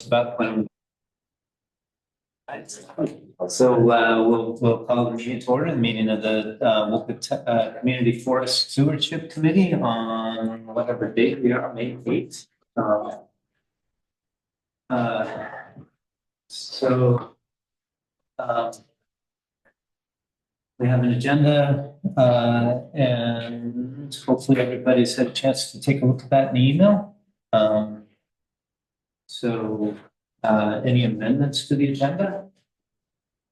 About when. So we'll call the meeting to order, the meeting of the Wolcott Community Forest Stewardship Committee on whatever date we are, May 8th. So we have an agenda and hopefully everybody's had a chance to take a look at that in the email. So any amendments to the agenda?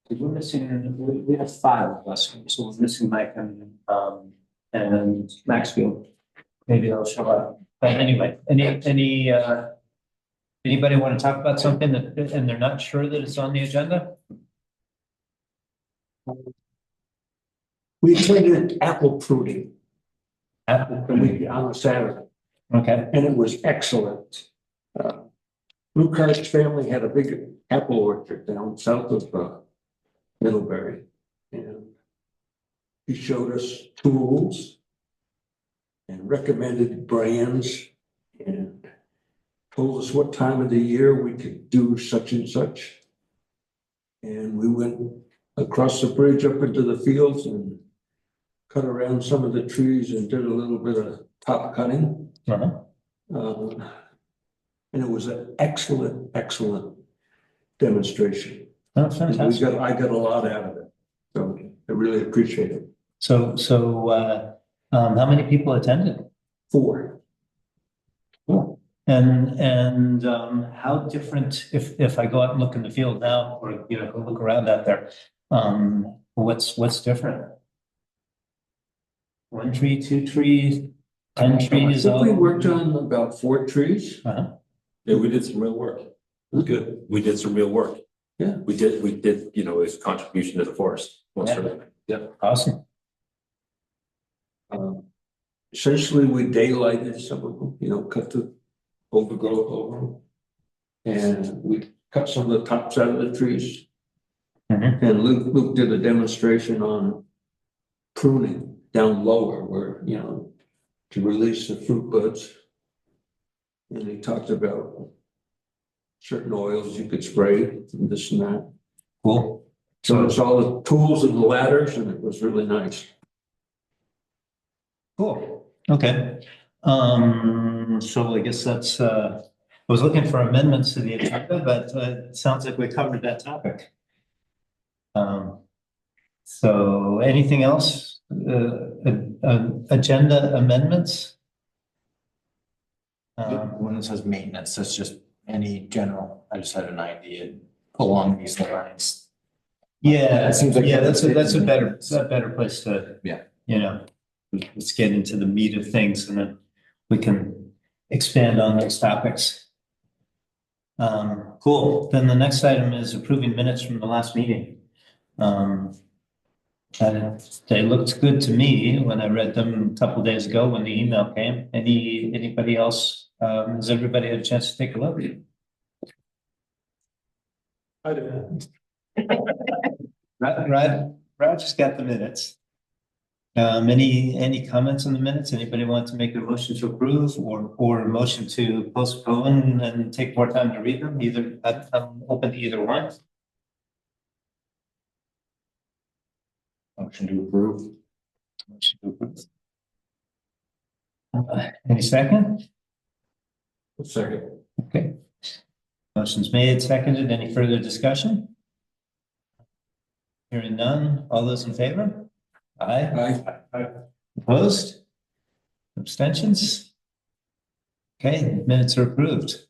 We're missing, we have 5 of us, so we're missing Mike and Maxfield. Maybe they'll show up. But anyway, anybody want to talk about something that and they're not sure that it's on the agenda? We attended apple pruning Apple pruning. on a Saturday, Okay. and it was excellent. Wolcott's family had a big apple orchard down south of Middlebury, and he showed us tools and recommended brands and told us what time of the year we could do such and such. And we went across the bridge up into the fields and cut around some of the trees and did a little bit of top cutting. And it was an excellent demonstration. Oh, fantastic. I got a lot out of it, so I really appreciate it. So how many people attended? 4. Cool. And how different, if I go out and look in the field now, or go look around out there, what's different? 1 tree, 2 trees, 10 trees? I think we worked on about 4 trees. Yeah, we did some real work. It was good. We did some real work. Yeah. We did, his contribution to the forest. Yeah. Awesome. Essentially, we daylighted some of them, cut the overgrowth over them. And we cut some of the tops out of the trees. And Luke did a demonstration on pruning down lower where, to release the fruit buds. And he talked about certain oils you could spray and this and that. Cool. So it's all the tools and the ladders, and it was really nice. Cool. Okay. So I guess that's, I was looking for amendments to the agenda, but it sounds like we covered that topic. So anything else? Agenda amendments? When it says maintenance, that's just any general. I just had an idea along these lines. Yeah, It seems like that's a better place to, Yeah. Let's get into the meat of things and then we can expand on those topics. Cool. Then the next item is approving minutes from the last meeting. They looked good to me when I read them a couple of days ago when the email came. Anybody else? Has everybody had a chance to take a look? I did. Brad just got the minutes. Any comments on the minutes? Anybody want to make a motion to approve or a motion to postpone and take more time to read them? Either I'm open to either one. Motion to approve. Motion to approve. Any second? Second. Okay. Motion's made, seconded. Any further discussion? Hearing none. All those in favor? Aye. Opposed? Abstentions? Okay, minutes are approved.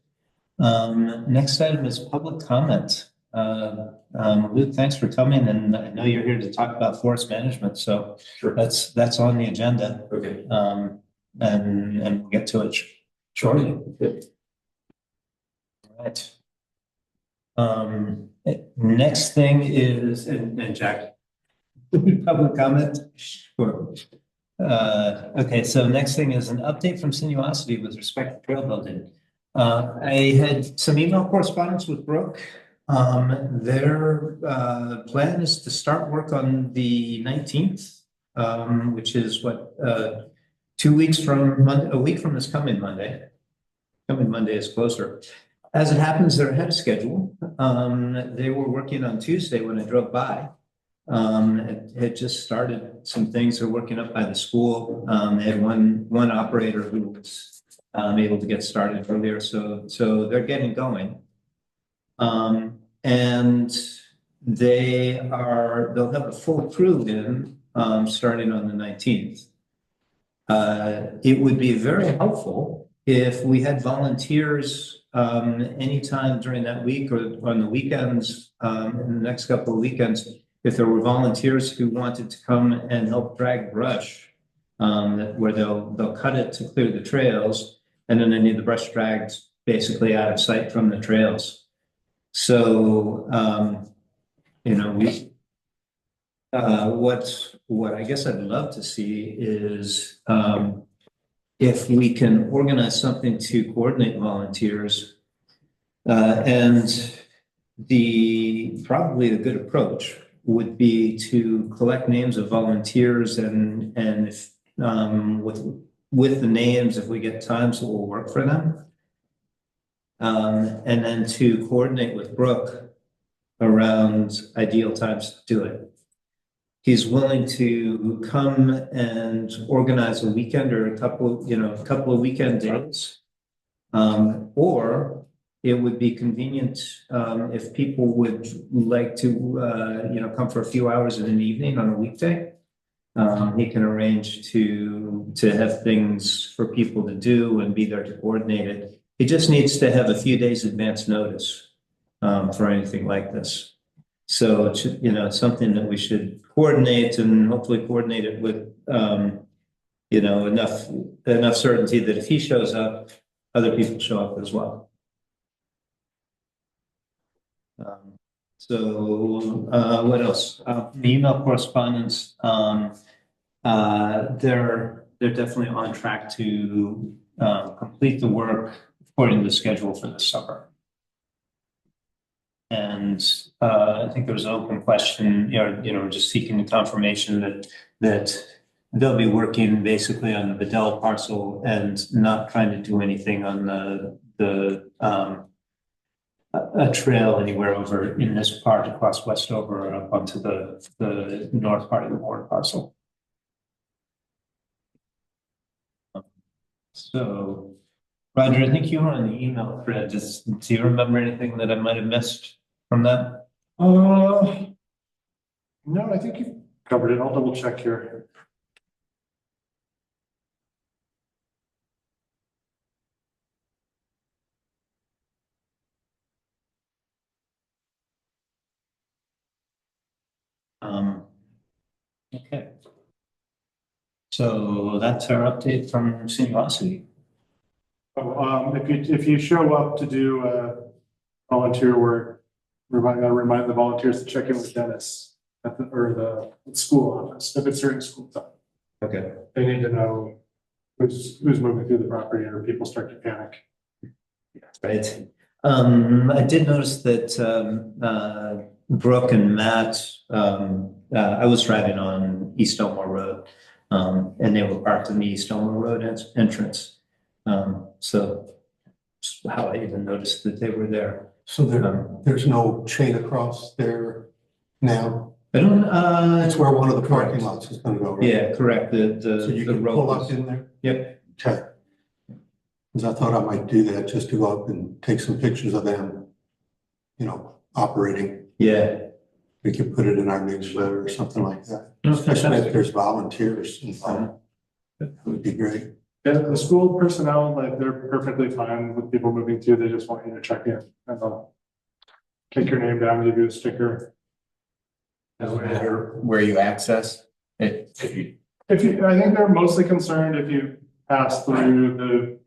Next item is public comment. Luke, thanks for coming, and I know you're here to talk about forest management, so Sure. that's on the agenda. Okay. And we'll get to it shortly. All right. Next thing is, and Jack, public comment. Sure. Okay, so next thing is an update from Sinuosity with respect to trail building. I had some email correspondence with Brooke. Their plan is to start work on the 19th, which is what 2 weeks from Monday, a week from this coming Monday. Coming Monday is closer. As it happens, they're ahead of schedule. They were working on Tuesday when I drove by. It had just started some things. They're working up by the school. They had one operator who was able to get started earlier, so they're getting going. And they'll have a full crew in starting on the 19th. It would be very helpful if we had volunteers anytime during that week or on the weekends, in the next couple of weekends, if there were volunteers who wanted to come and help drag brush, where they'll cut it to clear the trails, and then they need the brush dragged basically out of sight from the trails. So, what I guess I'd love to see is if we can organize something to coordinate volunteers, and probably a good approach would be to collect names of volunteers and if, with the names, if we get times that will work for them. And then to coordinate with Brooke around ideal times to do it. He's willing to come and organize a weekend or a couple of weekend days. Or it would be convenient if people would like to come for a few hours in an evening on a weekday. He can arrange to have things for people to do and be there to coordinate it. He just needs to have a few days advance notice for anything like this. So it's something that we should coordinate and hopefully coordinate it with enough certainty that if he shows up, other people show up as well. What else? The email correspondence. They're definitely on track to complete the work according to the schedule for the summer. And I think there was an open question, just seeking confirmation that they'll be working basically on the Bedell parcel and not trying to do anything on a trail anywhere over in this part across Westover or up onto the north part of the Ward parcel. So, Roger, I think you were on the email thread. Do you remember anything that I might have missed from that? No, I think you've covered it. I'll double check here. Okay. So that's our update from Sinuosity. If you show up to do volunteer work, remind the volunteers to check in with Dennis at the school office if it's during school time. Okay. They need to know who's moving through the property, or people start to panic. Right. I did notice that Brooke and Matt, I was driving on East Elmore Road, and they were parked in the East Elmore Road entrance. So that's how I even noticed that they were there. So there's no chain across there now? I don't, That's where one of the correct. parking lots is gonna go, right? Yeah, correct. So you the can road pull up was- in there? Yep. Okay. Because I thought I might do that, just to go up and take some pictures of them, operating. Yeah. We could put it in our newsletter or something like that, No, especially if fantastic. there's volunteers involved. That would be great. Yeah, the school personnel, they're perfectly fine with people moving through. They just want you to check in, and they'll take your name down, give you a sticker. Doesn't matter where you access it. I think they're mostly concerned if you pass through the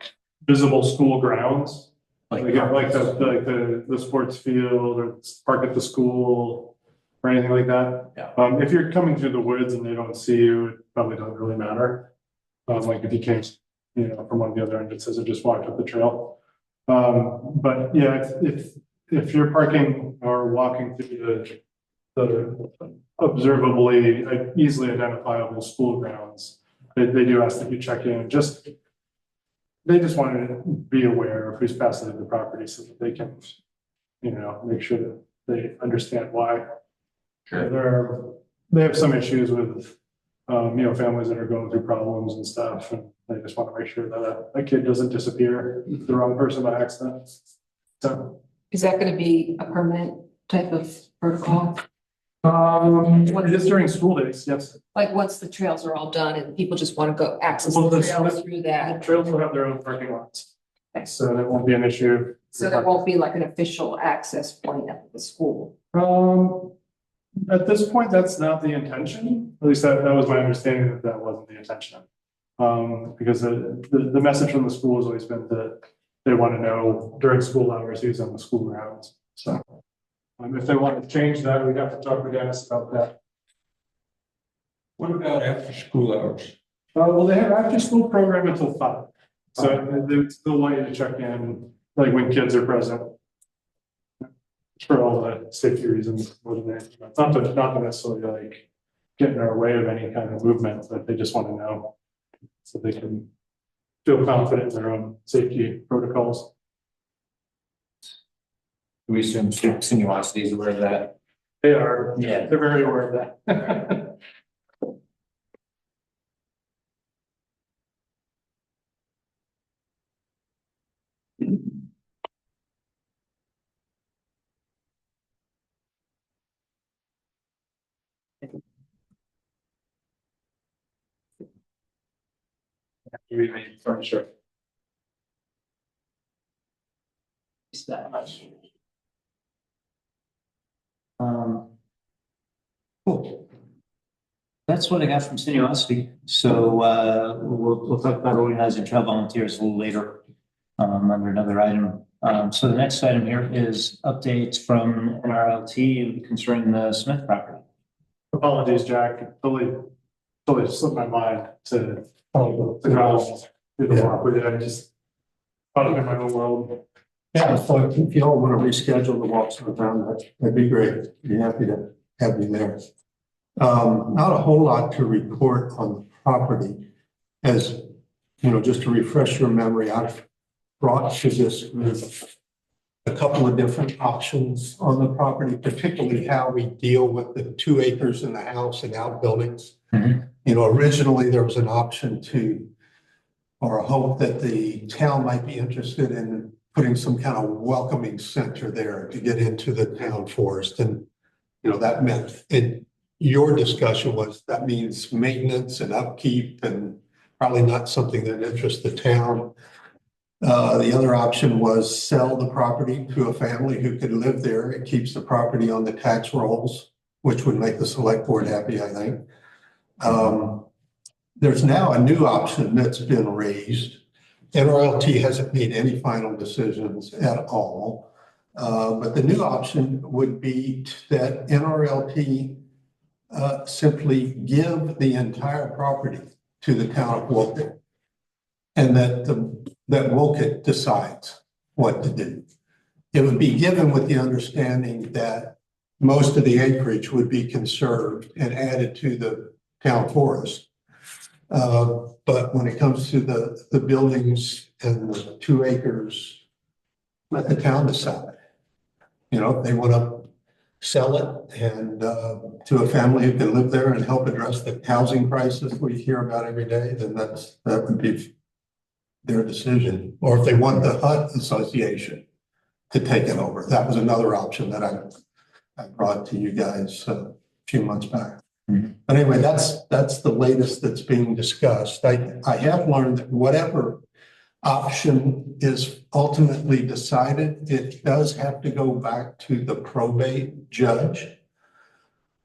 visible school grounds, like the sports field or park at the school or anything like that. Yeah. If you're coming through the woods and they don't see you, it probably doesn't really matter. Like if you came, from one of the other entrances or just walked up the trail. But yeah, if you're parking or walking through the observably easily identifiable school grounds, they do ask that you check in. Just they just wanted to be aware of who's passing the property so that they can, make sure that they understand why. They have some issues with, families that are going through problems and stuff, and they just want to make sure that a kid doesn't disappear, the wrong person by accident. So, Is that gonna be a permanent type of protocol? just during school days, yes. Like, once the trails are all done and people just wanna go access Well, the this- trails through The that? trails will have their own parking lots, Okay. so that won't be an issue. So there won't be like an official access point at the school? At this point, that's not the intention, at least that was my understanding that that wasn't the intention. Because the message from the school has always been that they want to know during school hours who's on the school grounds, so. If they want to change that, we'd have to talk with Dennis about that. What about after school hours? Well, they have after school program until 5, so they still want you to check in, like when kids are present. For all the safety reasons, more than anything. It's not to necessarily like get in our way of any kind of movement, but they just want to know. So they can feel confident in their own safety protocols. We assume Sinuosity is aware of that. They are, Yeah. they're very aware of that. We made furniture. It's that much. Cool. That's what I got from Sinuosity. So, we'll talk about organizing trail volunteers a little later, under another item. So the next item here is updates from NRLT concerning the Smith property. Apologies, Jack. It totally slipped my mind to go through the walk with it. I just thought of it in my own world. Yeah, so if you all want to reschedule the walks around, that'd be great. Be happy to have you there. Not a whole lot to report on the property. As you know, just to refresh your memory, I've brought to this group a couple of different options on the property, particularly how we deal with the 2 acres in the house and outbuildings. Mhm. You know, originally there was an option or a hope that the town might be interested in putting some kind of welcoming center there to get into the town forest. And, that meant your discussion was that means maintenance and upkeep and probably not something that interests the town. The other option was sell the property to a family who could live there. It keeps the property on the tax rolls, which would make the select board happy, I think. There's now a new option that's been raised. NRLT hasn't made any final decisions at all. But the new option would be that NRLT simply give the entire property to the town of Wolcott, and that Wolcott decides what to do. It would be given with the understanding that most of the acreage would be conserved and added to the town forest. But when it comes to the buildings and the 2 acres, let the town decide. If they want to sell it and to a family who can live there and help address the housing crisis we hear about every day, then that would be their decision. Or if they want the Hut Association to take it over, that was another option that I brought to you guys a few months back. Mhm. But anyway, that's the latest that's being discussed. I have learned that whatever option is ultimately decided, it does have to go back to the probate judge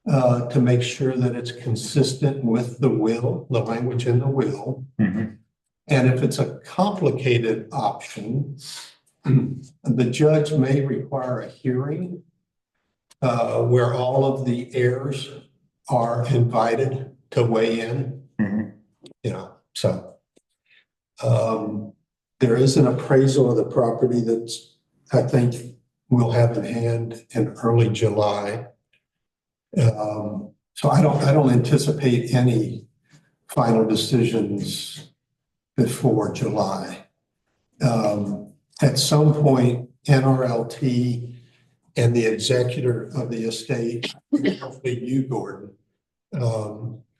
to make sure that it's consistent with the will, the language in the will. Mhm. And if it's a complicated option, the judge may require a hearing where all of the heirs are invited to weigh in. Mhm. So there is an appraisal of the property that's, I think, we'll have in hand in early July. So I don't anticipate any final decisions before July. At some point, NRLT and the executor of the estate, hopefully you, Gordon,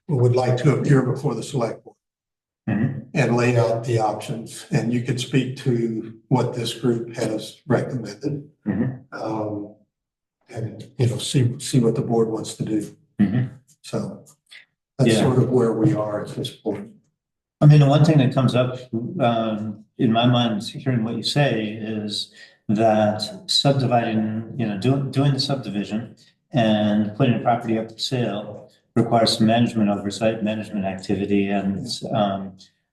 would like to appear before the select board and lay out the options. And you could speak to what this group has recommended. And, you know, see what the board wants to do. So that's Yeah. sort of where we are at this point. I mean, the one thing that comes up in my mind, hearing what you say, is that subdividing, you know, doing the subdivision and putting a property up for sale requires some management oversight, management activity, and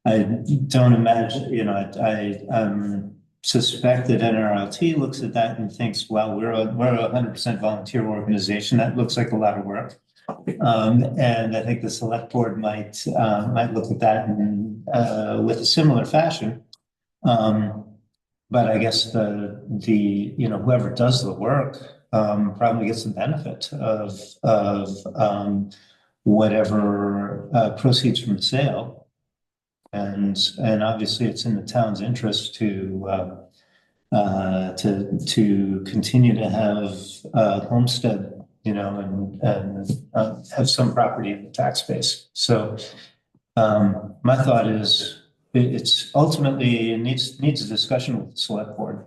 I don't imagine, you know, I suspect that NRLT looks at that and thinks, well, we're a 100% volunteer organization. That looks like a lot of work. And I think the select board might look at that in, with a similar fashion. But I guess the you know, whoever does the work probably gets the benefit of whatever proceeds from the sale. And obviously it's in the town's interest to continue to have homestead, you know, and have some property in the tax base. So my thought is it's ultimately it needs a discussion with the select board.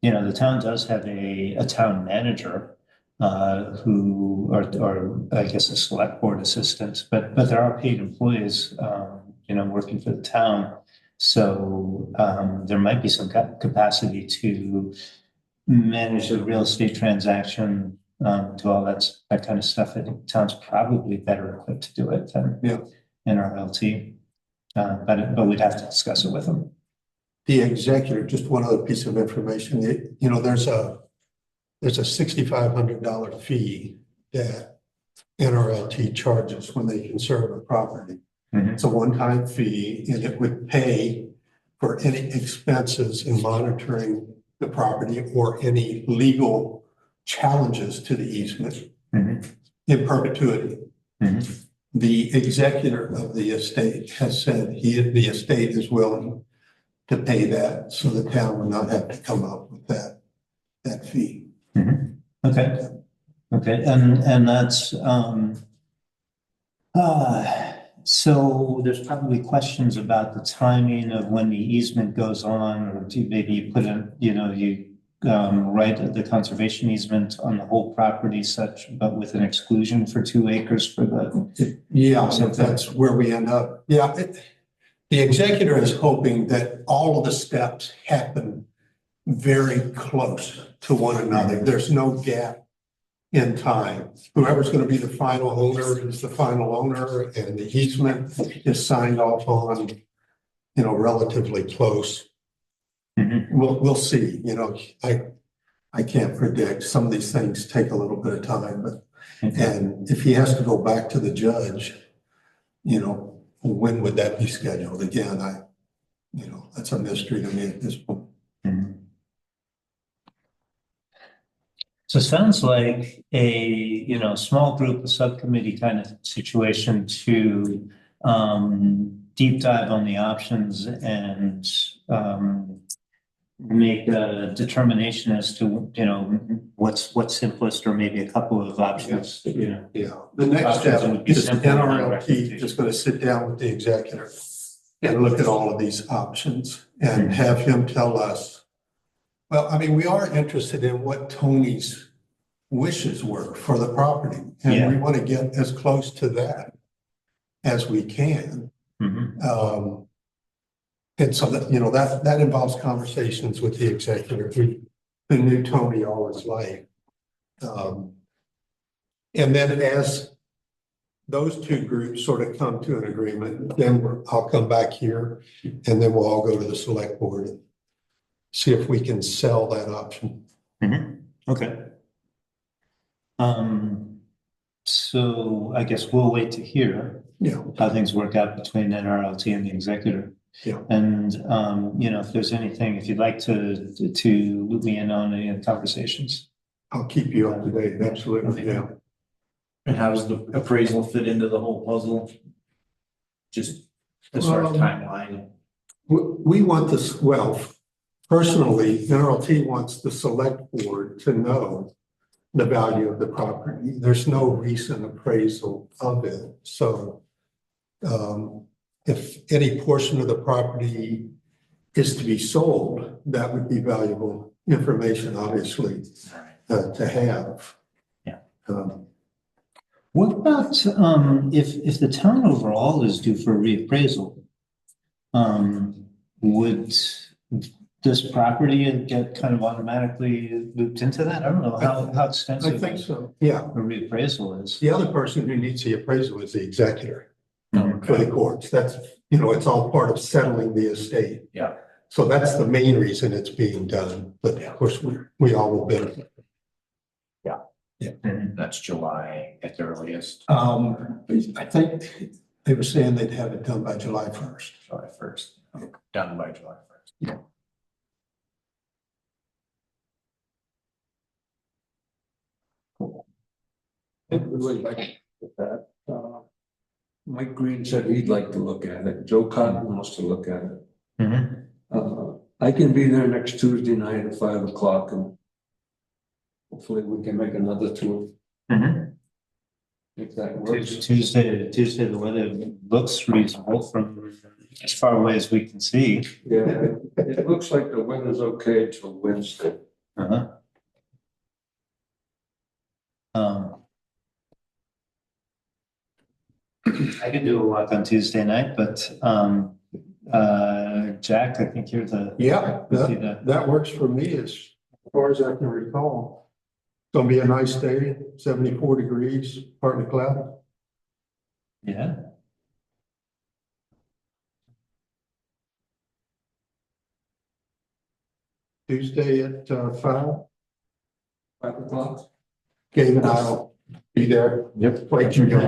You know, the town does have a town manager who or I guess a select board assistant, but there are paid employees, you know, working for the town. So there might be some capacity to manage a real estate transaction, to all that kind of stuff. I think the town's probably better equipped to do it than NRLT. But we'd have to discuss it with them. The executor, just one other piece of information, you know, there's a $6,500 fee that NRLT charges when they conserve a property. It's a one-time fee, and it would pay for any expenses in monitoring the property or any legal challenges to the easement in perpetuity. The executor of the estate has said the estate is willing to pay that, so the town would not have to come up with that fee. Okay. And that's so there's probably questions about the timing of when the easement goes on, or maybe you put in, you know, you write the conservation easement on the whole property such, but with an exclusion for 2 acres for the. Yeah, so that's where we end up. Yeah, the executor is hoping that all of the steps happen very close to one another. There's no gap in time. Whoever's going to be the final owner is the final owner, and the easement is signed off on, you know, relatively close. We'll see. You know, I can't predict. Some of these things take a little bit of time, but and if he has to go back to the judge, you know, when would that be scheduled? Again, you know, that's a mystery to me at this point. So it sounds like a, you know, small group, a subcommittee kind of situation to deep dive on the options and make a determination as to, you know, what's simplest, or maybe a couple of options, you know. Yeah, the next step is NRLT is going to sit down with the executor and look at all of these options and have him tell us. Well, I mean, we are interested in what Tony's wishes were for the property, and we want to get as close to that as we can. And so that, you know, that involves conversations with the executor who knew Tony all his life. And then as those two groups sort of come to an agreement, then I'll come back here and then we'll all go to the select board and see if we can sell that option. Okay. So I guess we'll wait to hear how things work out between NRLT and the executor. And you know, if there's anything, if you'd like to loop me in on any of the conversations, I'll keep you up to date. Absolutely. Yeah. And how does the appraisal fit into the whole puzzle? Just as far as timeline? we want this, well, personally, NRLT wants the select board to know the value of the property. There's no recent appraisal of it, so if any portion of the property is to be sold, that would be valuable information, obviously, to have. Yeah. What about, if the town overall is due for a reappraisal? Would this property get kind of automatically looped into that? I don't know how I extensive think so, yeah. a reappraisal is. The other person who needs the appraisal is the executor Mhm. for the courts. That's, it's all part of settling the estate. Yeah. So that's the main reason it's being done, but of course, we all will benefit. That's July at the earliest, I think they were saying they'd have it done by July 1st. July 1st, done by July 1st. I'd really like to look at that. Mike Green said he'd like to look at it. Joe Cotton wants to look at it. Mhm. I can be there next Tuesday night at 5 o'clock and hopefully we can make another tour Mhm. if that works. Tuesday, the weather looks reasonable from as far away as we can see. Yeah, it looks like the weather's okay till Wednesday. Uh-huh. I could do a walk on Tuesday night, but Jack, I think you're the. Yeah, that works for me as far as I can recall. It's gonna be a nice day, 74 degrees, partly cloudy. Yeah. Tuesday at 5. 5 o'clock. Gabe and I'll be there. Yep. Wait, you go.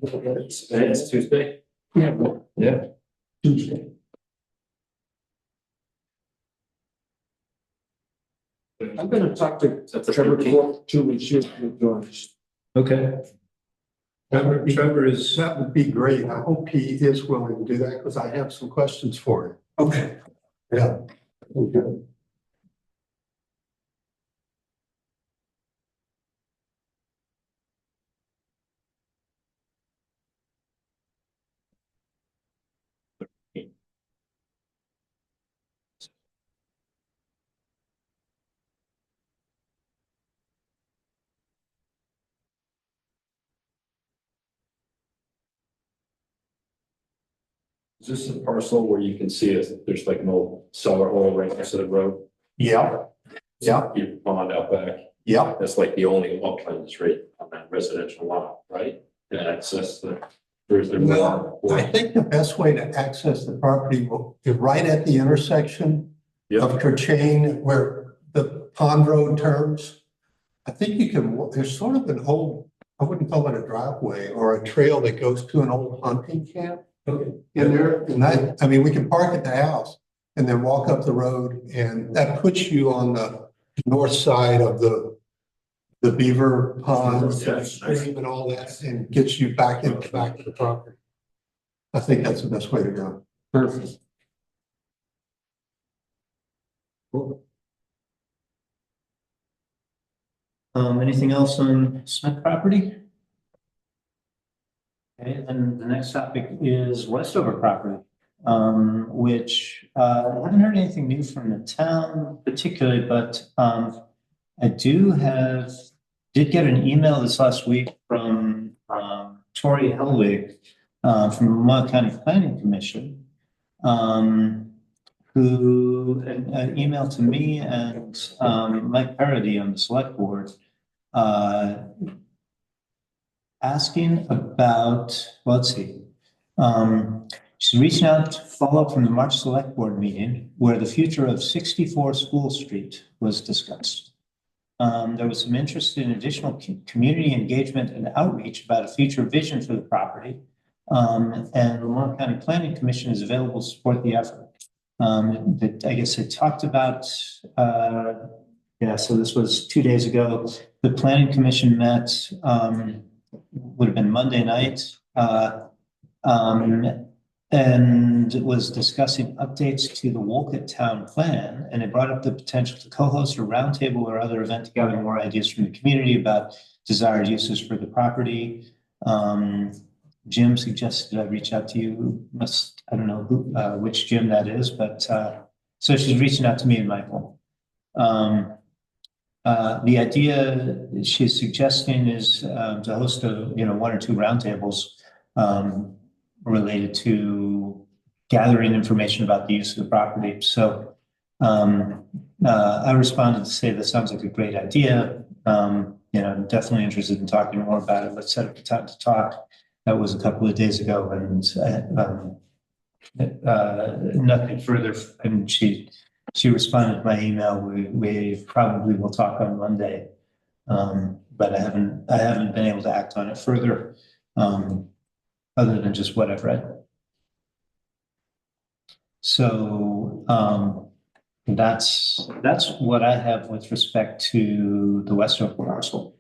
It's Tuesday. Yeah. Tuesday. I'm gonna talk to That's the Trevor 13th. Clark too and see if he'll join us. Okay. That would be great. I hope he is willing to do that because I have some questions for him. Okay. Yeah. Okay. Is this a parcel where you can see it? There's like an old cellar hole right next to the road? Yeah. Yeah. Your pond out back. Yeah. That's like the only wetlands right on that residential lot, right? And access the. There's the. Well, I think the best way to access the property will be right at the intersection of Kerchain where the pond road turns. I think you can, there's sort of an old, I wouldn't call it a driveway or a trail that goes to an old hunting camp in there. And that, I mean, we can park at the house and then walk up the road and that puts you on the north side of the beaver pond stream and all that and gets you back in the back of the property. I think that's the best way to go. Perfect. Anything else on Smith property? Okay, then the next topic is Westover property, which I haven't heard anything new from the town particularly, but I did get an email this last week from Tori Helwig from the Vermont County Planning Commission, who an email to me and Mike Parody on the select board asking about, well, let's see. She's reaching out to follow up from the March Select Board meeting where the future of 64 School Street was discussed. There was some interest in additional community engagement and outreach about a future vision for the property. And the Vermont County Planning Commission is available to support the effort. That I guess I talked about, so this was 2 days ago. The Planning Commission met, would have been Monday night. and was discussing updates to the Wolcott town plan, and it brought up the potential to co-host a roundtable or other event to gather more ideas from the community about desired uses for the property. Jim suggested I reach out to you. I don't know who, which Jim that is, but so she's reaching out to me and Michael. The idea she's suggesting is to host one or two roundtables related to gathering information about the use of the property. So I responded to say that sounds like a great idea. I'm definitely interested in talking more about it. Let's set up a time to talk. That was a couple of days ago, and nothing further. And she responded to my email. We probably will talk on Monday, but I haven't been able to act on it further, other than just what I've read. So that's what I have with respect to the West parcel.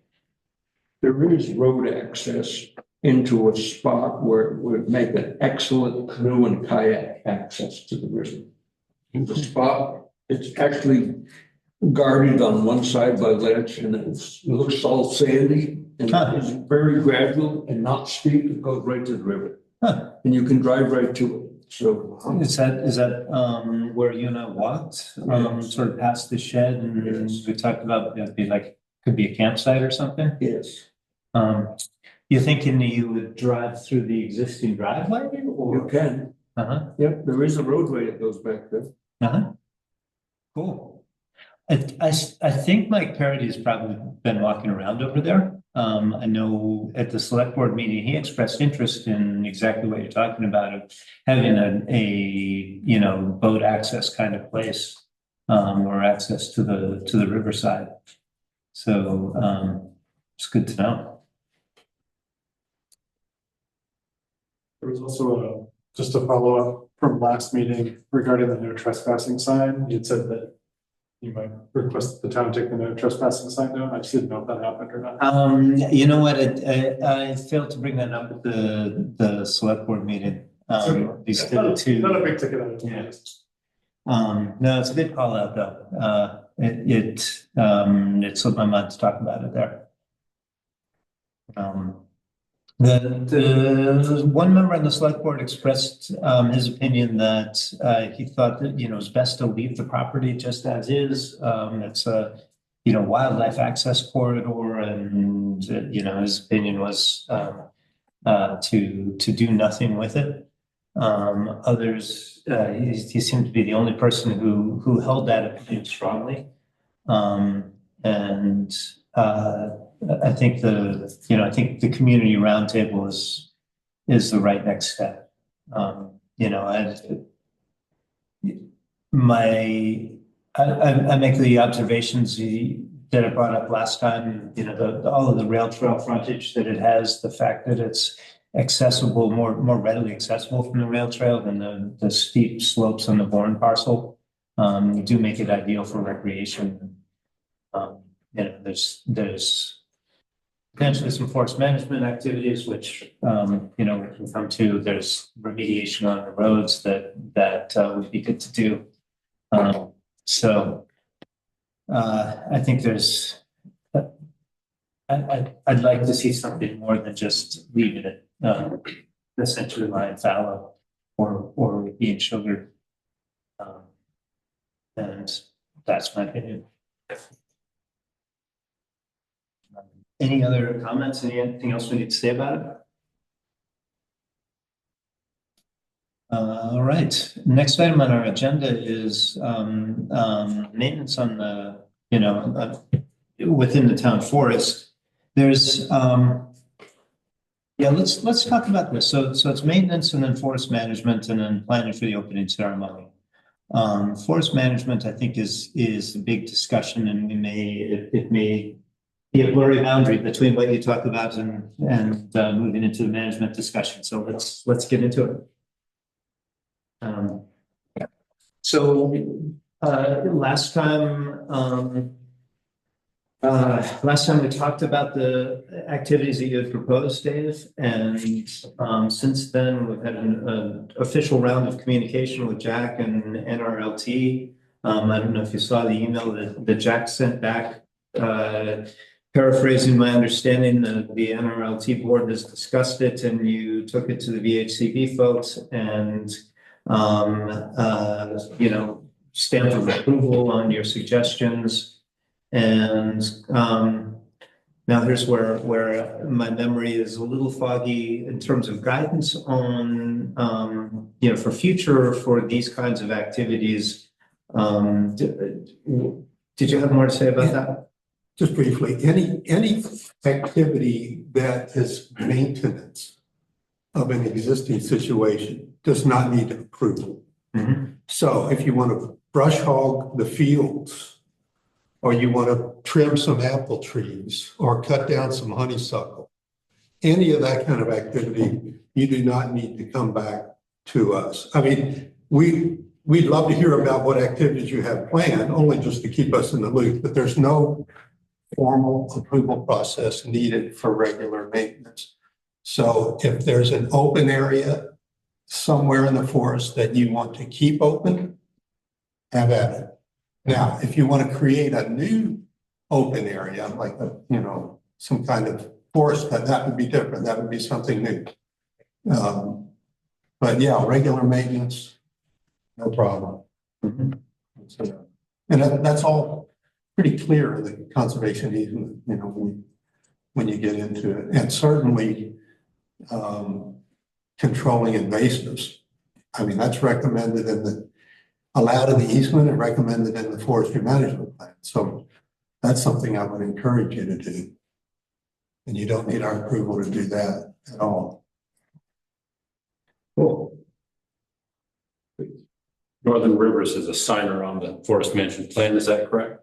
There is road access into a spot where it would make an excellent canoe and kayak access to the river. The spot, it's actually guarded on one side by ledge, and it looks all sandy, and it's very gradual and not steep. It goes right to the river. And you can drive right to it. So Is that where you and I walked, sort of past the shed, and we talked about it'd be like, could be a campsite or something? yes, You're thinking you would drive through the existing driveway, you or? can. Yep, there is a roadway that goes back there. Cool. I think Mike Parady's probably been walking around over there. I know at the select board meeting, he expressed interest in exactly what you're talking about, of having a boat access kind of place, or access to the riverside. So it's good to know. There was also just a follow-up from last meeting regarding the no trespassing sign. You'd said that you might request the town take the no trespassing sign down. I just didn't know if that happened or not. You know what? I failed to bring that up at the select board meeting. These Not two. a big ticket item. Yeah. No, it's a good call out though. It slipped my mind to talk about it there. The one member on the select board expressed his opinion that he thought that it's best to leave the property just as is. It's a wildlife access corridor, and his opinion was to do nothing with it. Others, he seemed to be the only person who held that opinion strongly, and I think the community roundtable is the right next step. I make the observations that I brought up last time. All of the rail trail frontage that it has, the fact that it's accessible, more readily accessible from the rail trail than the steep slopes on the Bourne parcel, do make it ideal for recreation. There's potentially some forest management activities, which we can come to. There's remediation on the roads that would be good to do. So I think there's. I'd like to see something more than just leaving it essentially lying fallow or being sugared. And that's my opinion. Any other comments? Anything else we need to say about it? All right. Next item on our agenda is maintenance on the within the town forest. There's let's talk about this. So it's maintenance, and then forest management, and then planning for the opening ceremony. Forest management, I think, is a big discussion, and it may be a blurry boundary between what you talk about and moving into the management discussion. So let's get into it. So last time Last time we talked about the activities that you had proposed, Dave, and since then, we've had an official round of communication with Jack and NRLT. I don't know if you saw the email that Jack sent back, paraphrasing my understanding, the NRLT board has discussed it and you took it to the VHCB folks and stamped of approval on your suggestions. And now here's where my memory is a little foggy in terms of guidance on, for future for these kinds of activities. Did you have more to say about that? Just briefly, any activity that is maintenance of an existing situation does not need approval. Mhm. So if you want to brush hog the fields, or you want to trim some apple trees, or cut down some honeysuckle, any of that kind of activity, you do not need to come back to us. I mean, we'd love to hear about what activities you have planned, only just to keep us in the loop, but there's no formal approval process needed for regular maintenance. So if there's an open area somewhere in the forest that you want to keep open, have at it. Now, if you want to create a new open area, like some kind of forest, that would be different. That would be something new. But yeah, regular maintenance, no problem. Mhm. And that's all pretty clear in the conservation easement, when you get into it. And certainly controlling invasives. I mean, that's recommended allowed in the easement and recommended in the forestry management plan. So that's something I would encourage you to do. And you don't need our approval to do that at all. Cool. Northern Rivers is a signer on the forest management plan, is that correct?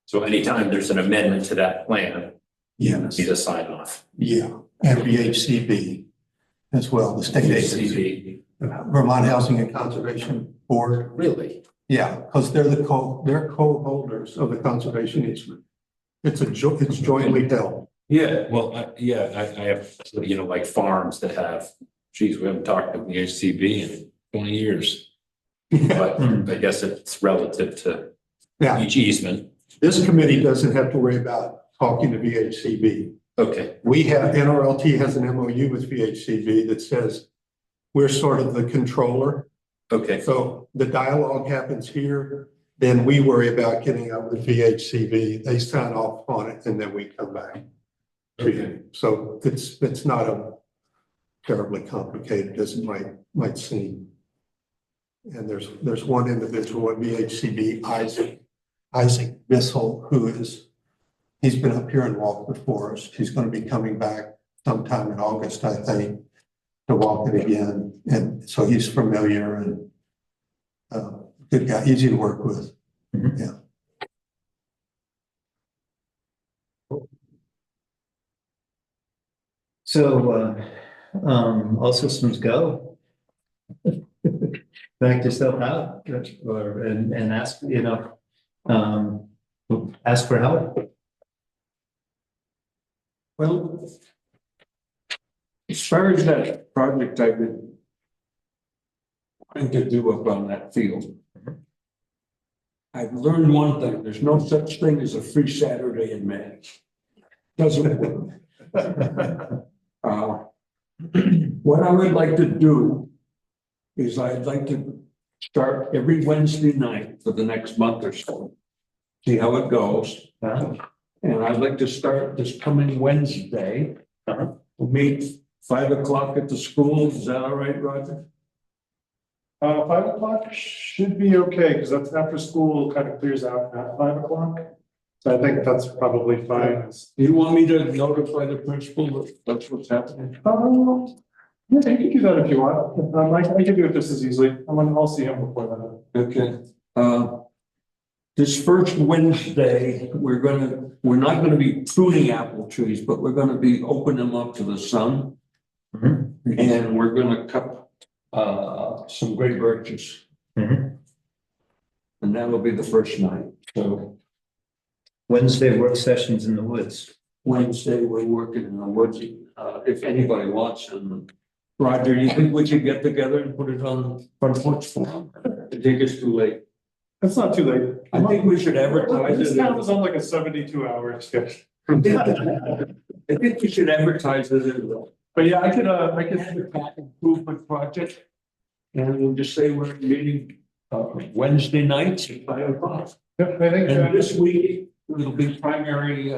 So anytime there's an amendment to that plan, you Yes. need a sign off. Yeah. And VHCB as well, the state agency. Vermont Housing and Conservation Board. Really? Yeah, because they're co-holders of the conservation easement. It's jointly held. Yeah, well, I have, like farms that have, geez, we haven't talked to the HCB in 20 years. But I guess it's relative to Yeah, each easement. this committee doesn't have to worry about talking to VHCB. Okay, NRLT has an MOU with VHCB that says we're sort of the controller. okay, So the dialogue happens here, then we worry about getting up with VHCB. They sign off on it and then we come back to you. So it's not a terribly complicated as it might seem. And there's one individual at VHCB, Isaac Bissell, he's been up here and walked the forest. He's going to be coming back sometime in August, I think, to walk it again. And so he's familiar and good guy, easy to work with. Mhm. Yeah. So, all systems go. Back yourself out and ask, ask for help. Well, as far as that project I've been trying to do up on that field, I've learned one thing, there's no such thing as a free Saturday in May. Doesn't work. What I would like to do is I'd like to start every Wednesday night for the next month or so. See how it goes. And I'd like to start this coming Wednesday. We'll meet 5 o'clock at the school. Is that all right, Roger? 5 o'clock should be okay, because that's after school kind of clears out at 5 o'clock. So I think that's probably fine. Do you want me to notify the principal that that's what's happening? Yeah, you can do that if you want. I can do it just as easily. I'll see him before that. Okay. This first Wednesday, we're not gonna be pruning apple trees, but we're gonna be opening them up to the sun. Mhm. And we're gonna cut some great birches. Mhm. And that'll be the first night, so. Wednesday work sessions in the woods. Wednesday, we're working in the woods, if anybody wants, and Roger, you think we should get together and put it on front porch forum? I think it's too late. It's not too late. I think we should advertise This it. town was on like a 72-hour schedule. I think we should advertise it. But yeah, I could Have a capital improvement project. And we'll just say we're meeting, Wednesday nights at 5 o'clock. I think, And this week, it'll be primarily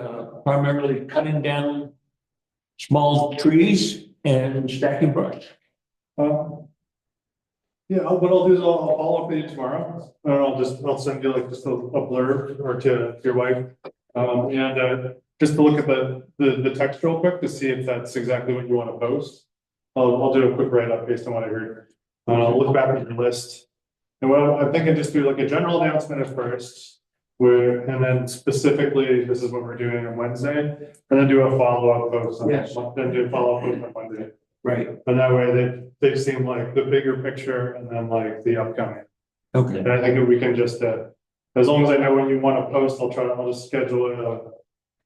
cutting down small trees and stacking brush. yeah, what I'll do is I'll follow up with you tomorrow, and I'll send you like just a blurb or to your wife. And just to look at the text real quick to see if that's exactly what you want to post. I'll do a quick write-up based on what I heard. I'll look back at your list. And what I'm thinking, just do like a general announcement at first, and then specifically, this is what we're doing on Wednesday, and then do a follow-up post. Yes. Then do a follow-up post on Monday. Right. And that way they seem like the bigger picture and then like the upcoming. Okay. And I think if we can just, as long as I know when you want to post, I'll just schedule it,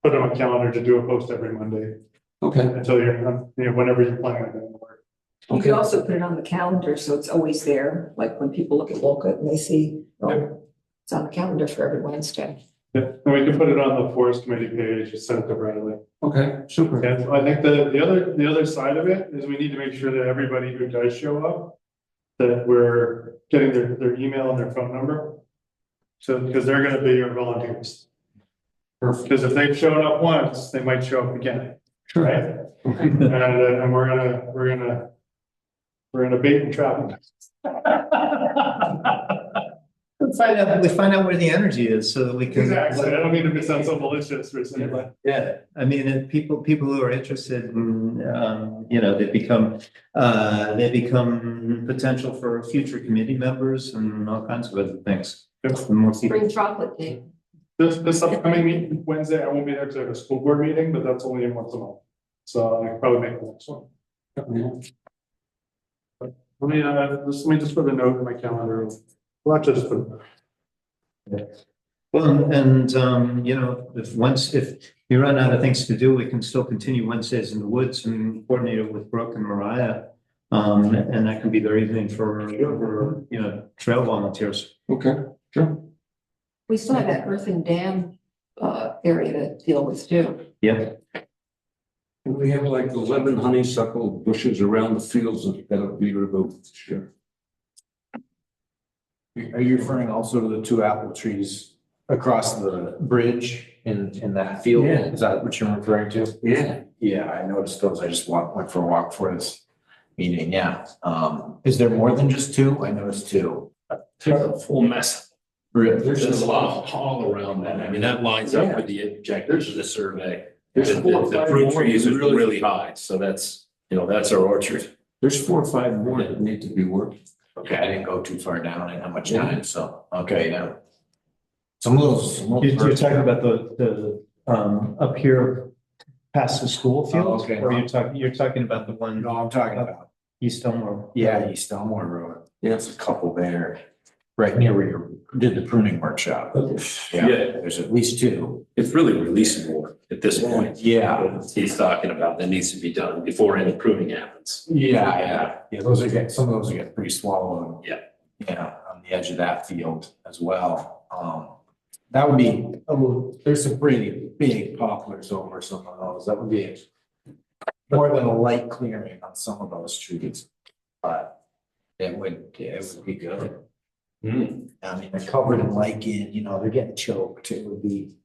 put it on my calendar to do a post every Monday Okay. until whenever you're planning on doing the work. You could also put it on the calendar, so it's always there, like when people look at Wolcott and they see, oh, it's on the calendar for every Wednesday. Yeah, and we can put it on the forest committee page, just send it to Bradley. Okay, super. And I think the other side of it is we need to make sure that everybody who does show up, that we're getting their email and their phone number. So, because they're gonna be your volunteers. Perfect. Because if they've shown up once, they might show up again, Sure. right? And we're gonna bait and trap. We find out where the energy is so that we can. Exactly, I don't mean to sound so malicious or something, but Yeah, I mean, people who are interested in, they become potential for future committee members and all kinds of other things. The more people- Spring chocolate cake. this upcoming Wednesday, I won't be there because I have a school board meeting, but that's only once a month. So I can probably make the next one. Let me just put a note in my calendar. Well, just put. Well, and, if you run out of things to do, we can still continue Wednesdays in the woods and coordinate it with Brooke and Mariah. And that can be their evening for trail volunteers. Okay, sure. We still have that earth and dam area to deal with too. Yeah. And we have like 11 honeysuckle bushes around the fields that'll be removed this year. Are you referring also to the two apple trees across the bridge in that field? Yeah. Is that what you're referring to? Yeah. Yeah, I noticed those. I just went for a walk for this meeting, yeah. Is there more than just two? I noticed two. It's a full mess. Really? There's a lot of haul around that. I mean, that lines up with the objectives of the survey. The fruit trees are really high, so that's our orchard. There's 4 or 5 more that need to be worked. Okay, I didn't go too far down and how much time, so, okay, yeah. Some little. You're talking about the up here past the school field? Oh, okay. Or you're talking about the one? No, I'm talking about, East Elmore. yeah, East Elmore Road. Yeah. There's a couple there, right near where you did the pruning workshop. Yeah. There's at least two. It's really releasable at this point. Yeah. He's talking about that needs to be done before any pruning happens. Yeah, those are some of those are getting pretty swallowed. Yeah. Yeah, on the edge of that field as well. That would be, there's some pretty big poplars over some of those. That would be more than a light clearing on some of those trees. But it would be good. Hmm. I mean, they're covered in lichen, they're getting choked. It would be,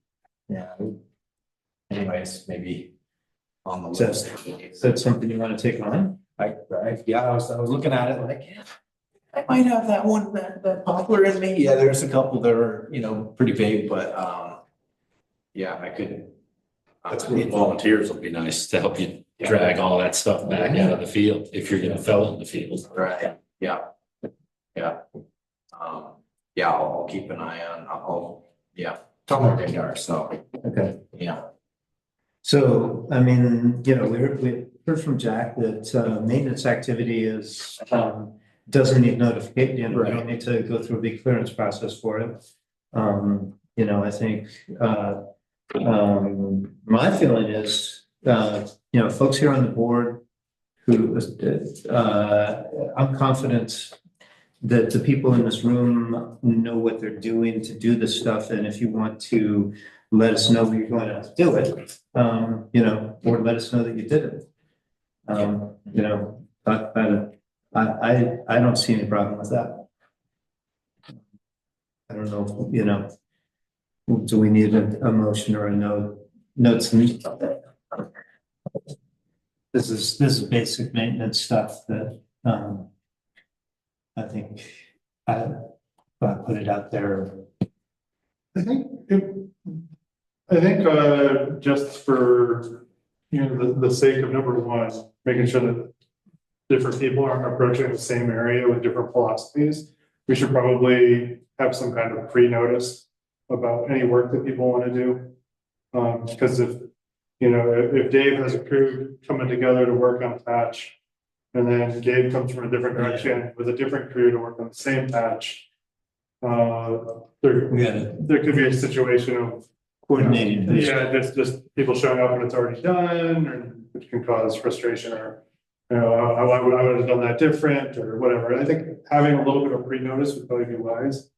yeah. Anyways, maybe on the list. Is that something you want to take on? I was looking at it like, yeah, I might have that one, that poplar in me. Yeah, there's a couple that are, pretty big, but, yeah, I could. Volunteers will be nice to help you drag all that stuff back out of the field if you're gonna fell in the field. Right, yeah. Yeah. Yeah, I'll keep an eye on, it's on my radar, so, Okay. yeah. So, I mean, we heard from Jack that maintenance activity is, doesn't need notification, we don't need to go through a big clearance process for it. I think My feeling is, folks here on the board who, I'm confident that the people in this room know what they're doing to do this stuff. And if you want to let us know you're going to do it, or let us know that you did it. Talk about it. I don't see any problem with that. I don't know, do we need a motion or a notes? This is basic maintenance stuff that, I think I put it out there. I think, just for, the sake of number one, making sure that different people are approaching the same area with different philosophies, we should probably have some kind of pre-notice about any work that people want to do. Because if Dave has a crew coming together to work on a patch, and then Dave comes from a different direction with a different crew to work on the same patch, there could be a situation of Coordinating. yeah, just people showing up and it's already done, or which can cause frustration, or I would have done that different or whatever. I think having a little bit of pre-notice would probably be wise.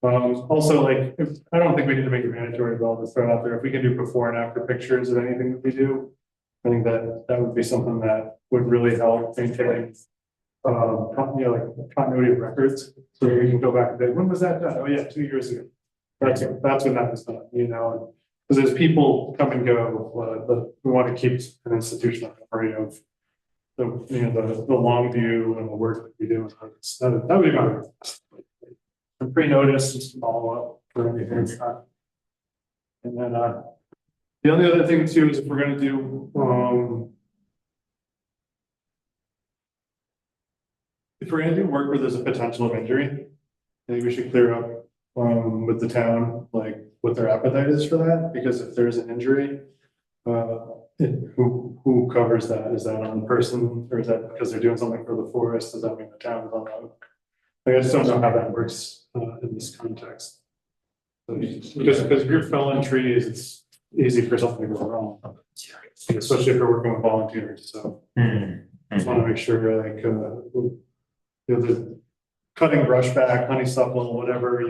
Also, I don't think we need to make it mandatory, but I'll just throw it out there. If we can do before and after pictures of anything that we do, I think that would be something that would really help maintain, continuity of records. So we can go back and say, when was that done? Oh yeah, 2 years ago. That's when that was done, because as people come and go, but we want to keep an institutional memory of the long view and the work that we do. That would be my pre-notice, just follow up for anything that's not. And then the only other thing too is if we're going to do work where there's a potential of injury, I think we should clear up with the town what their appetite is for that, because if there's an injury, who covers that? Is that on the person, or is that because they're doing something for the forest? Does that mean the town is on that? I just don't know how that works in this context. So, because if you're felling trees, it's easy for something to go wrong, especially if you're working with volunteers. So I just want to make sure, the cutting brush back, honeysuckle, whatever,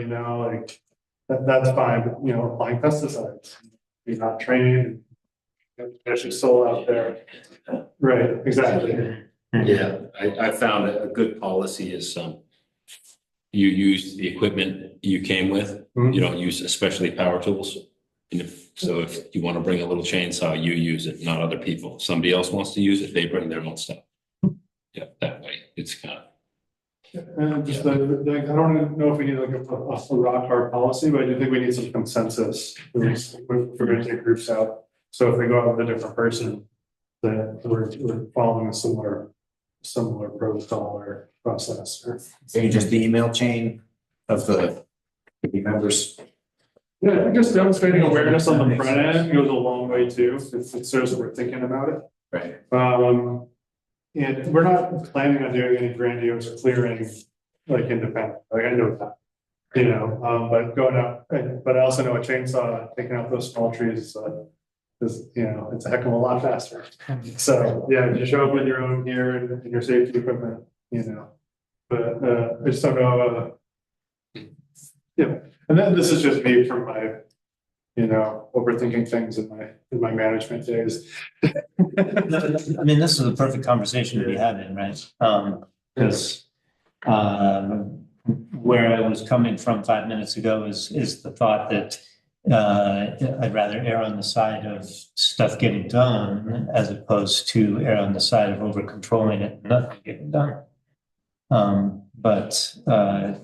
that's fine. But applying pesticides, you're not trained. Actually sold out there. Right, exactly. Yeah, I found a good policy is you use the equipment you came with. You don't use especially power tools. And if you want to bring a little chainsaw, you use it, not other people. If somebody else wants to use it, they bring their own stuff. Yeah, that way it's kind of. And just I don't know if we need a rock hard policy, but I do think we need some consensus. If we're going to take groups out. So if we go out with a different person, that we're following a similar protocol or process. Maybe just the email chain of the members. Yeah, I think just demonstrating awareness on the front end goes a long way too. It shows that we're thinking about it. Right. And we're not planning on doing any grandiose clearing independent. I know that. But going out, but I also know a chainsaw taking out those small trees is it's a heck of a lot faster. So yeah, you show up with your own gear and your safety equipment, but I just don't know. And then this is just me from my, overthinking things in my management days. I mean, this is a perfect conversation to be having, right? Because where I was coming from 5 minutes ago is the thought that I'd rather err on the side of stuff getting done as opposed to err on the side of over controlling it and nothing getting done. But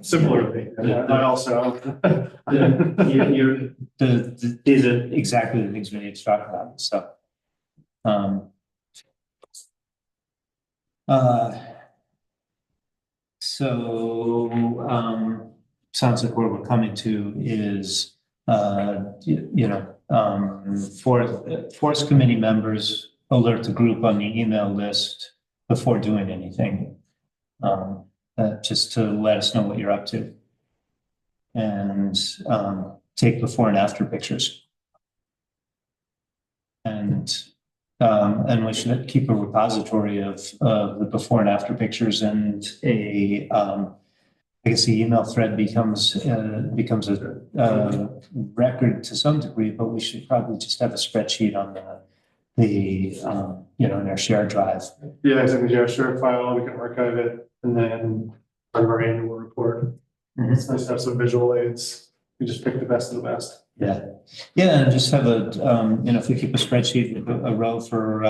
Similarly, I also these are exactly the things we need to talk about. So sounds like where we're coming to is forest committee members alert the group on the email list before doing anything. Just to let us know what you're up to, and take before and after pictures. and we should keep a repository of the before and after pictures, and I guess the email thread becomes a record to some degree, but we should probably just have a spreadsheet on in our shared drive. Yeah, so we have a shared file, we can archive it, and then part of our annual report. It's nice to have some visual aids. We just pick the best of the best. Yeah, yeah, and just have if we keep a spreadsheet, a row for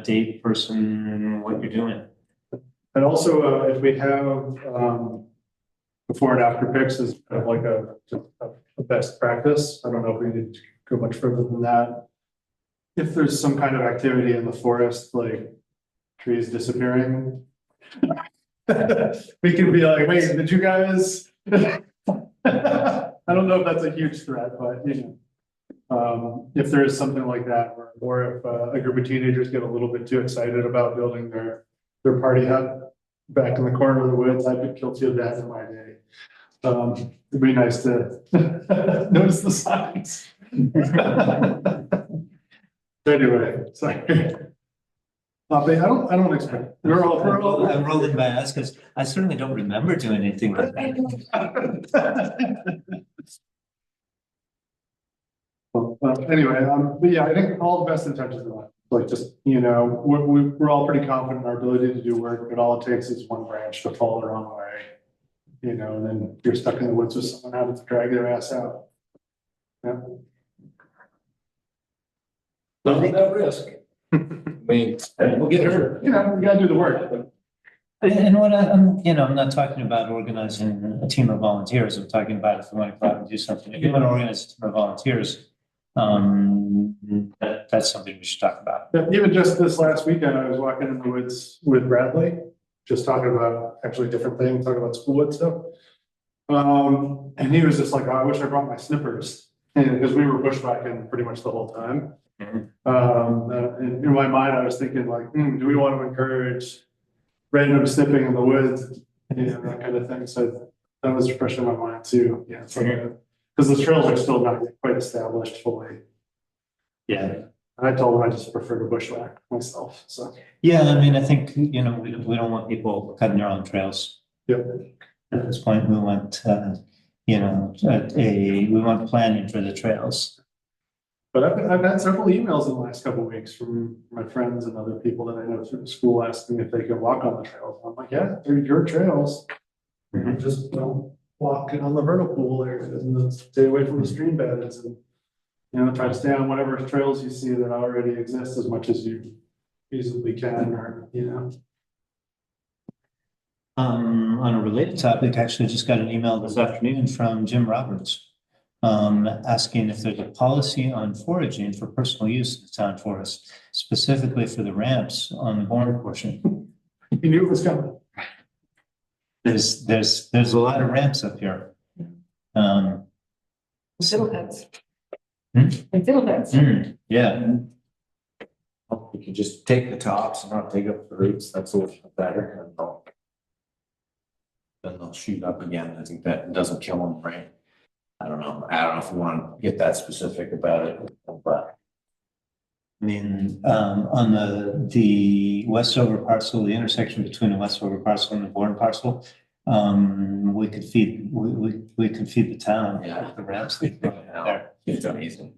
date, person, and what you're doing. And also, if we have before and after pics is kind of like a best practice. I don't know if we need to go much further than that. If there's some kind of activity in the forest, like trees disappearing, we can be like, wait, did you guys? I don't know if that's a huge threat, but if there is something like that, or if a group of teenagers get a little bit too excited about building their party hut back in the corner of the woods, I've been guilty of that in my day. It'd be nice to notice the signs. Anyway, sorry. But I don't expect. I'm rolling my eyes because I certainly don't remember doing anything like that. Well, anyway, but yeah, I think all the best intentions in life. Like just, we're all pretty confident in our ability to do work, but all it takes is one branch to fall the wrong way, and then you're stuck in the woods with someone having to drag their ass out. Yeah. Not without risk. I mean, we'll get hurt. We gotta do the work. And what I'm not talking about organizing a team of volunteers. I'm talking about if we want to go out and do something. If you want to organize a team of volunteers, that's something we should talk about. Even just this last weekend, I was walking in the woods with Bradley, just talking about actually different things, talking about school stuff. And he was just like, oh, I wish I brought my snippers, because we were bushwhacking pretty much the whole time. And in my mind, I was thinking like, do we want to encourage random snipping in the woods, that kind of thing. So that was fresh in my mind too. Yeah, because the trails are still not quite established fully. Yeah. I told him I just prefer to bushwhack myself. So yeah, I mean, I think we don't want people cutting their own trails. Yep. At this point, we want we want planning for the trails. But I've had several emails in the last couple of weeks from my friends and other people that I know through the school asking if they can walk on the trails. I'm like, yeah, they're your trails. Just walk on the vernal pool areas and stay away from the stream beds, and try to stay on whatever trails you see that already exist as much as you feasibly can, or On a related topic, actually, I just got an email this afternoon from Jim Roberts, asking if there's a policy on foraging for personal use in the town forest, specifically for the ramps on the Bourne portion. you knew it was coming. There's a lot of ramps up here. Fiddleheads. Hmm? And fiddleheads. Yeah. You can just take the tops and not take up the roots. That's a little better. Then they'll shoot up again. I think that doesn't kill them, right? I don't know if we want to get that specific about it, but I mean, on the Westover parcel, the intersection between the Westover parcel and the Bourne parcel, we could feed the town. Yeah. The ramps there. It's amazing.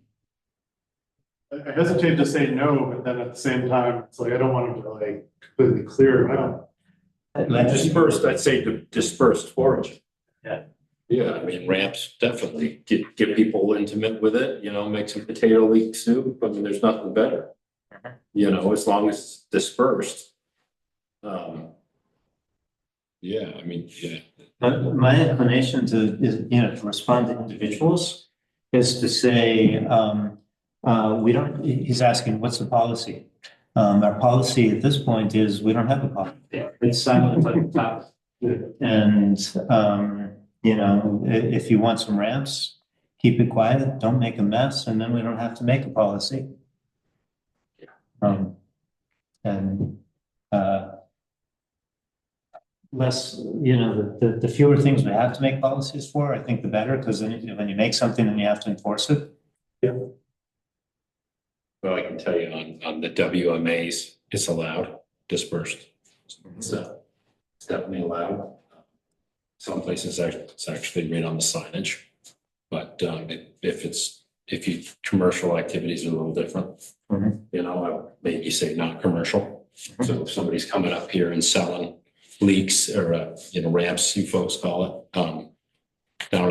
I hesitate to say no, but then at the same time, it's like I don't want them to like completely clear it out. Dispersed, I'd say dispersed forage. Yeah. Yeah, I mean, ramps definitely get people intimate with it, make some potato leek soup. I mean, there's nothing better. As long as it's dispersed. Yeah, I mean, yeah. My inclination to respond to individuals is to say, he's asking, what's the policy? Our policy at this point is we don't have a policy. It's silent on the top. And, if you want some ramps, keep it quiet, don't make a mess, and then we don't have to make a policy. Less, the fewer things we have to make policies for, I think the better, because then when you make something, then you have to enforce it. Yeah. Well, I can tell you on the WMAs, it's allowed dispersed. So it's definitely allowed. Some places it's actually right on the signage. But if you, commercial activities are a little different. Mhm. You know, I would maybe say not commercial. So if somebody's coming up here and selling leaks or, ramps, you folks call it, down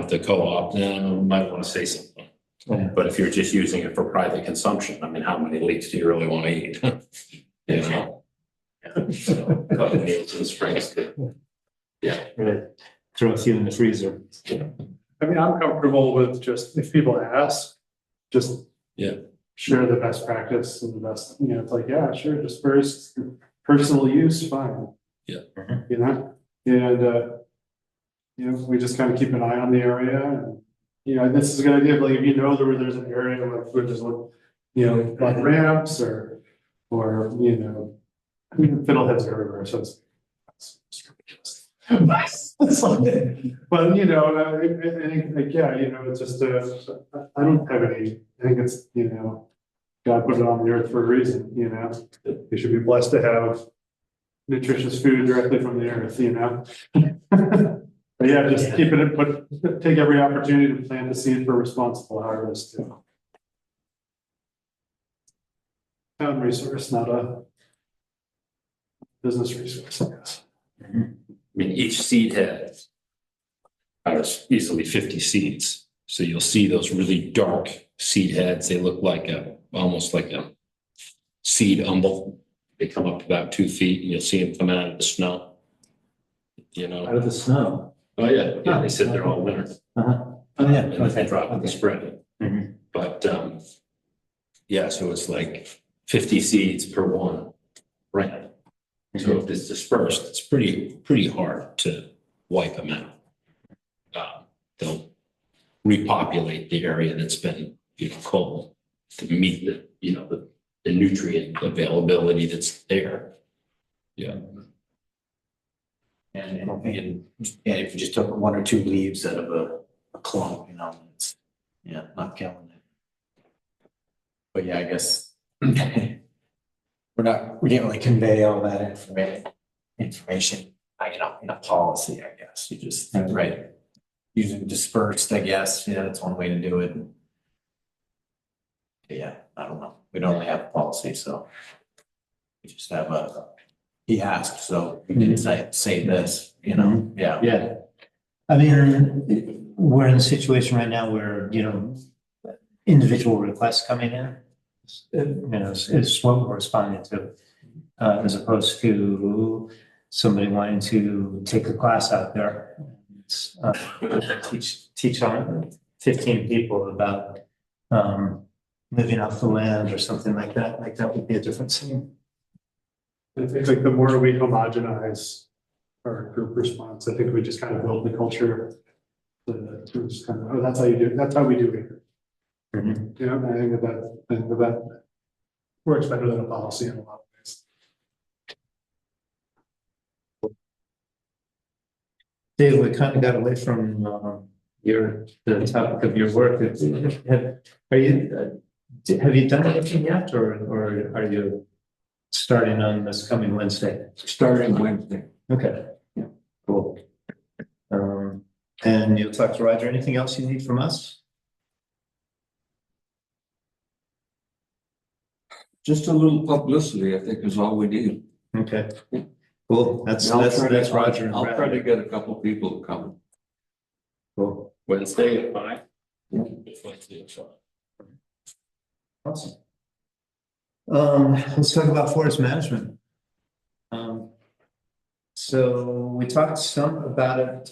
at the co-op, then might want to say something. Yeah. But if you're just using it for private consumption, I mean, how many leaks do you really want to eat? You know? Yeah, so, couple meals in the springs. Right. Throw a few in the freezer. I mean, I'm comfortable with just, if people ask, just. Yeah. Share the best practice and the best, it's like, yeah, sure, disperse, personal use, fine. Yeah. You know, and, we just kind of keep an eye on the area and, this is a good idea, but like, if there's an area where there's like ramps or, I mean, fiddleheads are everywhere, so it's ridiculous. But, I think, like, yeah, it's just, I don't have any, I think it's, God put it on the earth for a reason, we should be blessed to have nutritious food directly from the earth. But yeah, just keep it, take every opportunity to plant the seed for responsible harvest. Town resource, not a business resource, I guess. I mean, each seed head has easily 50 seeds. So you'll see those really dark seed heads. They look like almost like a seed umbel. They come up to about 2 feet and you'll see them coming out of the snow. Out of the snow. Oh, yeah, they sit there all winter. Uh-huh. Oh, yeah. And then they drop in the spring. Mhm. But, so it's like 50 seeds per one plant. So if it's dispersed, it's pretty hard to wipe them out. They'll repopulate the area that's been, cold to meet the nutrient availability that's there. Yeah. And if you just took 1 or 2 leaves out of a clump, it's, not killing it. But yeah, I guess we can't really convey all that information, in a policy, I guess. You just, right, using dispersed, I guess, that's one way to do it. But yeah, I don't know. We don't really have a policy, so we just have he asked, so we can say this, yeah. Yeah. I mean, we're in a situation right now where, individual requests coming in, is what we're responding to, as opposed to somebody wanting to take a class out there. Teach on 15 people about, living off the land or something like that would be a different scene. I think like the more we homogenize our group response, I think we just kind of build the culture. To just kind of, that's how you do it. That's how we do it here. Mhm. I think that works better than a policy in a lot of ways. Dave, we kind of got away from the topic of your work. Have you done anything yet, or are you starting on this coming Wednesday? Starting Wednesday. Okay, yeah, cool. And you'll talk to Roger. Anything else you need from us? Just a little publicity, I think, is all we need. Okay, cool. That's Roger. and I'll Brad. try to get a couple people to come. Cool. Wednesday at 5. Yeah. Wednesday at 5. Awesome. Let's talk about forest management. So we talked some about it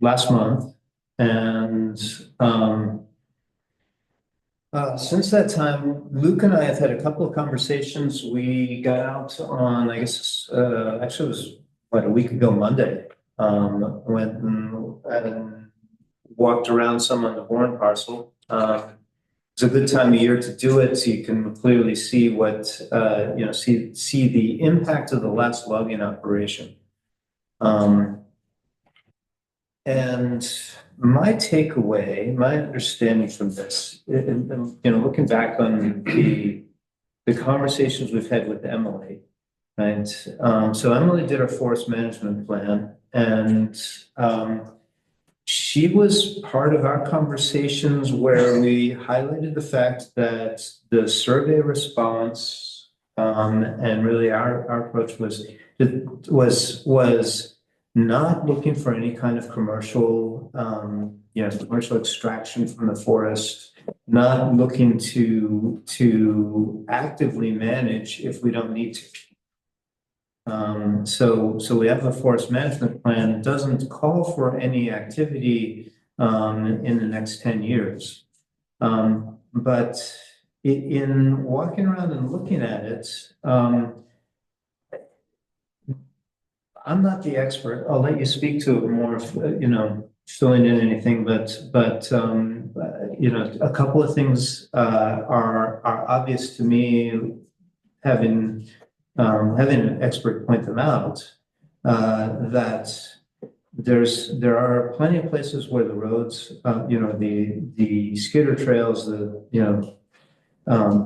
last month, and since that time, Luke and I have had a couple of conversations. We got out on, I guess, actually it was a week ago Monday. Went and walked around some on the Bourne parcel. It's a good time of year to do it, so you can clearly see what see the impact of the last logging operation. And my takeaway, my understanding from this, looking back on the conversations we've had with Emily, right? So Emily did our forest management plan, and she was part of our conversations where we highlighted the fact that the survey response, and really our approach was not looking for any kind of commercial, commercial extraction from the forest, not looking to actively manage if we don't need to. So we have a forest management plan. It doesn't call for any activity in the next 10 years. But in walking around and looking at it, I'm not the expert. I'll let you speak to it more, filling in anything, but a couple of things are obvious to me, having an expert point them out, that there are plenty of places where the roads, the skidder trails, the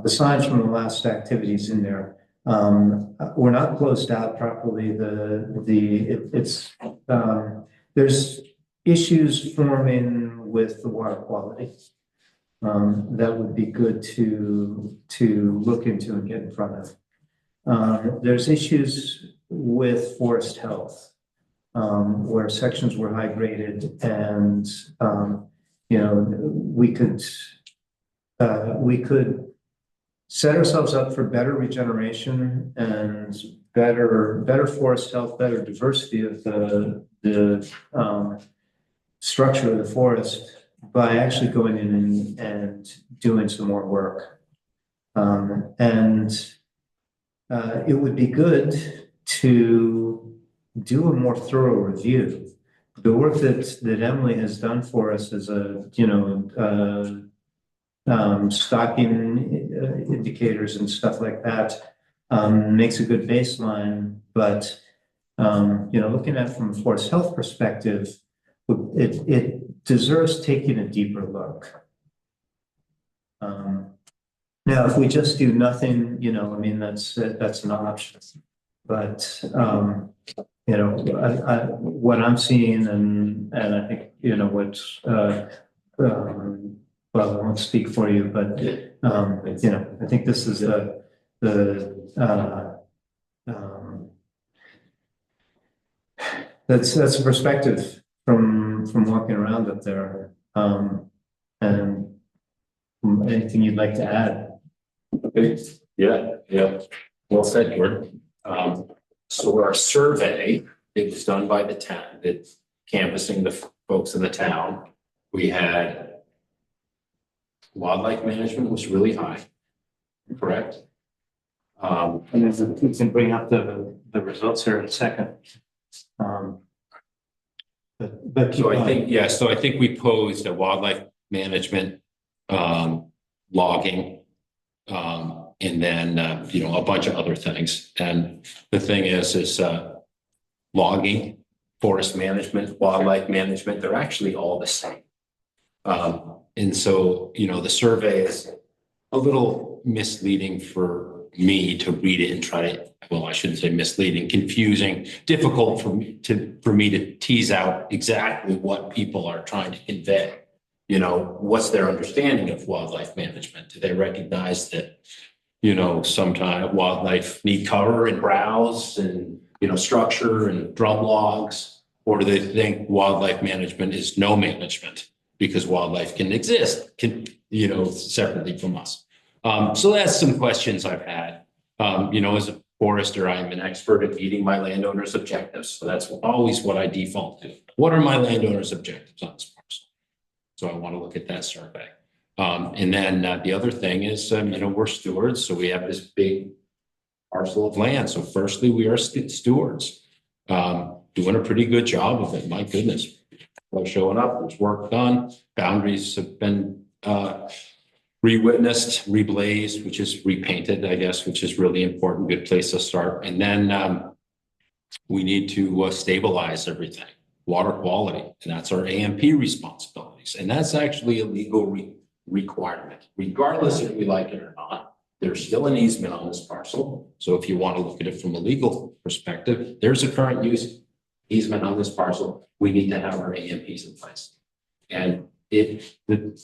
signs from the last activities in there, were not closed out properly. There's issues forming with the water quality that would be good to look into and get in front of. There's issues with forest health, where sections were high graded, and we could set ourselves up for better regeneration and better forest health, better diversity of the structure of the forest by actually going in and doing some more work. It would be good to do a more thorough review. The work that Emily has done for us as stocking indicators and stuff like that makes a good baseline. But looking at it from a forest health perspective, it deserves taking a deeper look. Now, if we just do nothing, that's an option. But what I'm seeing, and I think well, I won't speak for you, but I think this is that's a perspective from walking around up there. And anything you'd like to add? Okay, yeah. Well said, Gordon. So our survey, it was done by the town, it's canvassing the folks in the town. We had wildlife management was really high, correct? And we can bring up the results here in a second. But So I think we posed a wildlife management, logging, and then a bunch of other things. And the thing is logging, forest management, wildlife management, they're actually all the same. And so the survey is a little misleading for me to read it and try to, well, I shouldn't say misleading, confusing, difficult for me to tease out exactly what people are trying to convey. What's their understanding of wildlife management? Do they recognize that, sometimes wildlife need cover and browse and, structure and drum logs? Or do they think wildlife management is no management because wildlife can exist, separately from us? So that's some questions I've had. As a forester, I'm an expert at meeting my landowners' objectives. So that's always what I default to. What are my landowners' objectives on this parcel? So I want to look at that survey. And then the other thing is, we're stewards. So we have this big parcel of land. So firstly, we are stewards, doing a pretty good job of it. My goodness, we're showing up, there's work done. Boundaries have been re-witnessed, reblazed, which is repainted, I guess, which is really important. Good place to start. And then we need to stabilize everything. water quality, and that's our AMP responsibilities. And that's actually a legal requirement, regardless if we like it or not. There's still an easement on this parcel. So if you want to look at it from a legal perspective, there's a current use easement on this parcel. We need to have our AMPs in place. And it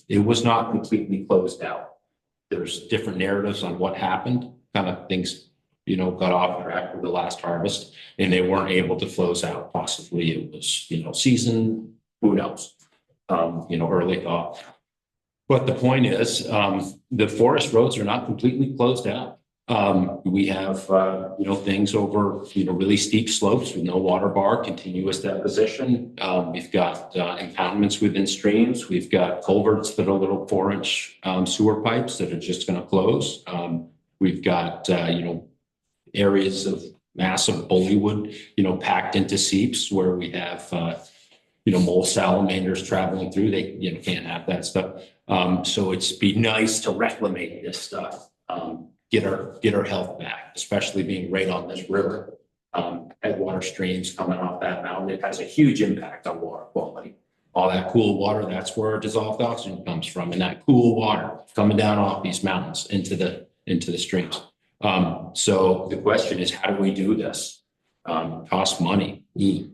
was not completely closed out. There's different narratives on what happened, kind of things, got off track with the last harvest, and they weren't able to close out. Possibly it was, season, who knows, early thaw. But the point is, the forest roads are not completely closed out. We have, things over, really steep slopes with no water bar, continuous deposition. We've got impoundments within streams. We've got culverts that are little 4-inch sewer pipes that are just going to close. We've got, areas of massive bullywood, packed into seeps where we have, mole salamanders traveling through. They, can't have that stuff. So it's be nice to reclimate this stuff, get our health back, especially being right on this river. Headwater streams coming off that mountain. It has a huge impact on water quality. All that cool water, that's where dissolved oxygen comes from, and that cool water coming down off these mountains into the streams. So the question is, how do we do this? Cost money. Who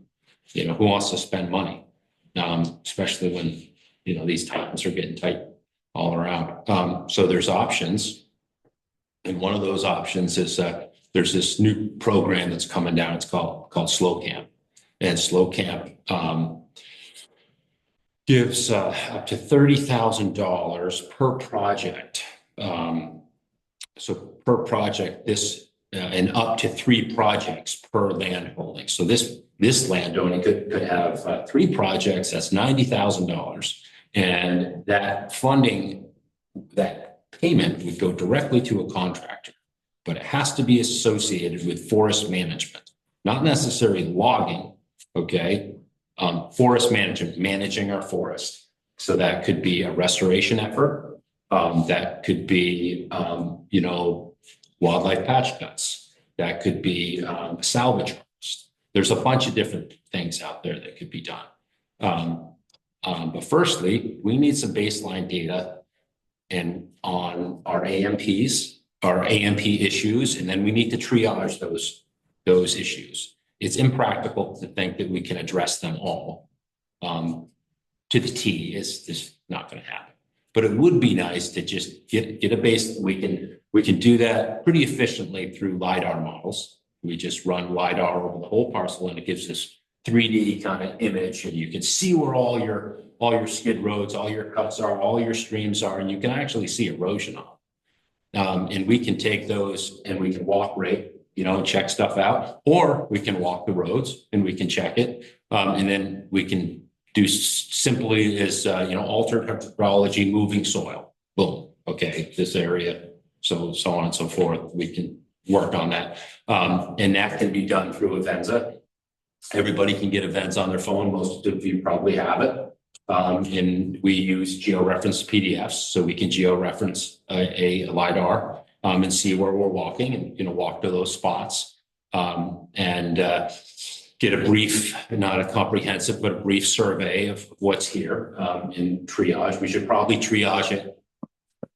wants to spend money? Especially when, these times are getting tight all around. So there's options. And one of those options is there's this new program that's coming down. It's called Slow Camp. And Slow Camp gives up to $30,000 per project. So per project, and up to 3 projects per land holding. So this landowner could have 3 projects. That's $90,000, and that funding, that payment would go directly to a contractor, but it has to be associated with forest management, not necessarily logging. Okay, forest management, managing our forest. So that could be a restoration effort. That could be, wildlife patch cuts. That could be salvage harvest. There's a bunch of different things out there that could be done. But firstly, we need some baseline data and on our AMPs, our AMP issues, and then we need to triage those issues. It's impractical to think that we can address them all to the T. Is not going to happen. But it would be nice to just get a base. We can do that pretty efficiently through LiDAR models. We just run LiDAR over the whole parcel, and it gives this 3D kind of image, and you can see where all your skid roads, all your cuts are, all your streams are, and you can actually see erosion on them. And we can take those and we can walk rate, and check stuff out, or we can walk the roads and we can check it, and then we can do simply as, altered hydrology, moving soil. Boom. Okay. This area. So on and so forth. We can work on that. And that can be done through Avenza. Everybody can get Avenza on their phone. Most of you probably have it. And we use georeferenced PDFs. So we can georeference a LiDAR and see where we're walking and, walk to those spots. Get a brief, not a comprehensive, but a brief survey of what's here in triage. We should probably triage it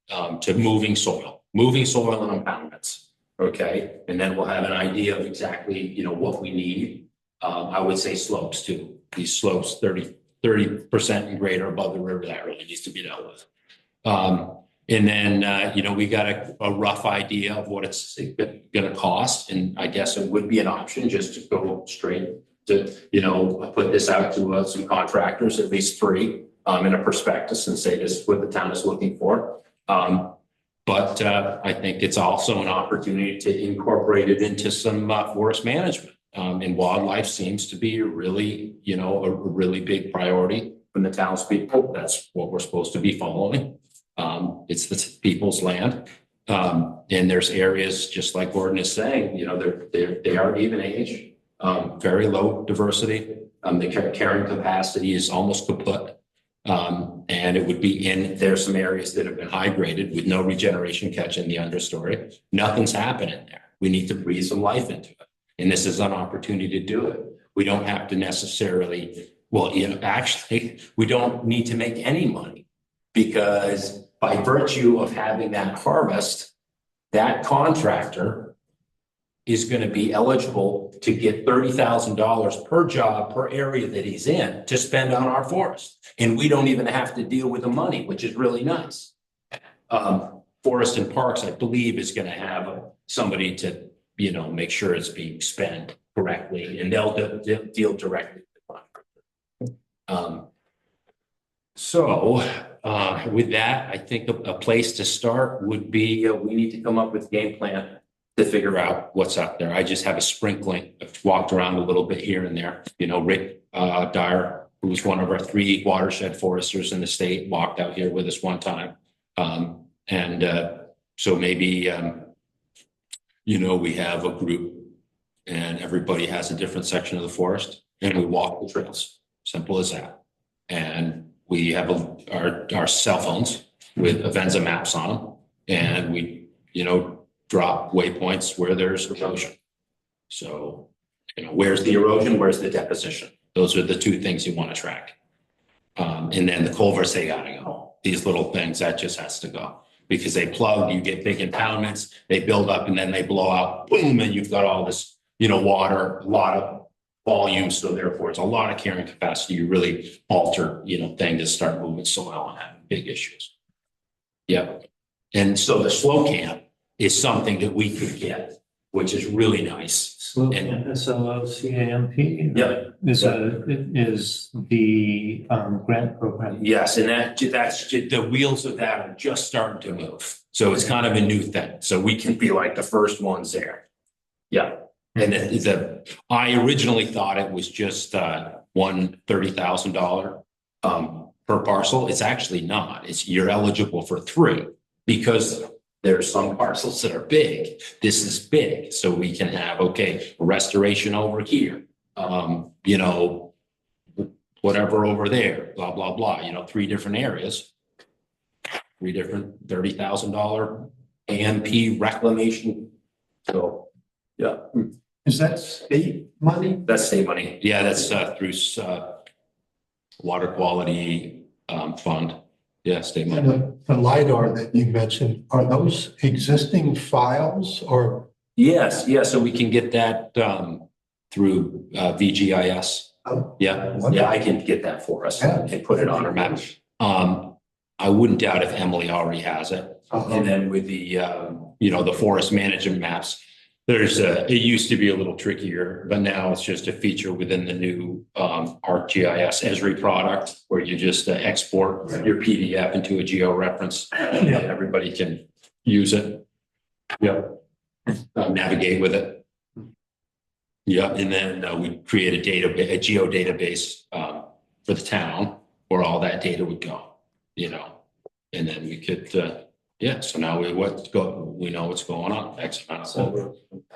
to moving soil and impoundments. Okay. And then we'll have an idea of exactly, what we need. I would say slopes too. These slopes, 30% and greater above the river, that really needs to be dealt with. And then, we got a rough idea of what it's going to cost. And I guess it would be an option just to go straight to, put this out to some contractors, at least 3, in a prospectus, and say this is what the town is looking for. But I think it's also an opportunity to incorporate it into some forest management. And wildlife seems to be a really big priority from the townspeople. That's what we're supposed to be following. It's the people's land. And there's areas, just like Gordon is saying, they are even age, very low diversity. The carrying capacity is almost kaput. And it would be there's some areas that have been high graded with no regeneration catch in the understory. Nothing's happening there. We need to breathe some life into it. And this is an opportunity to do it. We don't have to necessarily Well, actually, we don't need to make any money because by virtue of having that harvest, that contractor is going to be eligible to get $30,000 per job per area that he's in to spend on our forest. And we don't even have to deal with the money, which is really nice. Forest and Parks, I believe, is going to have somebody to, make sure it's being spent correctly, and they'll deal directly with the contractor. With that, I think a place to start would be, we need to come up with a game plan to figure out what's out there. I just have a sprinkling. I've walked around a little bit here and there. Rick Dyer, who was one of our 3 watershed foresters in the state, walked out here with us one time. So maybe, we have a group and everybody has a different section of the forest and we walk the trails. Simple as that. And we have our cell phones with Avenza maps on them, and we, drop waypoints where there's erosion. So, where's the erosion? Where's the deposition? Those are the 2 things you want to track. And then the culverts, they gotta go. These little things, that just has to go. Because they plug, you get big impoundments, they build up and then they blow out, boom, and you've got all this, water, a lot of volume. So therefore, it's a lot of carrying capacity. You really alter, thing to start moving soil and having big issues. Yeah. And so the slow camp is something that we could get, which is really nice. Slow camp, SLOCAMP. Yeah. Is the grant program. Yes, and that's the wheels of that are just starting to move. So it's kind of a new thing. So we can be like the first ones there. Yeah. And I originally thought it was just $30,000 per parcel. It's actually not. You're eligible for 3 because there's some parcels that are big. This is big. So we can have, restoration over here. Whatever over there, blah, blah, blah, 3 different areas, 3 different $30,000 AMP reclamation. So, yeah. Is that state money? That's state money. Yeah, that's through water quality fund. Yeah, state money. And the LiDAR that you mentioned, are those existing files or? Yes, yeah, so we can get that through VGIS. Yeah, I can get that for us and put it on our map. I wouldn't doubt if Emily already has it. And then with the, the forest management maps, it used to be a little trickier, but now it's just a feature within the new ArcGIS Esri product where you just export your PDF into a georeference and everybody can use it. Yeah. Navigate with it. Yeah, and then we create a geodatabase for the town where all that data would go, and then we could, so now we know what's going on.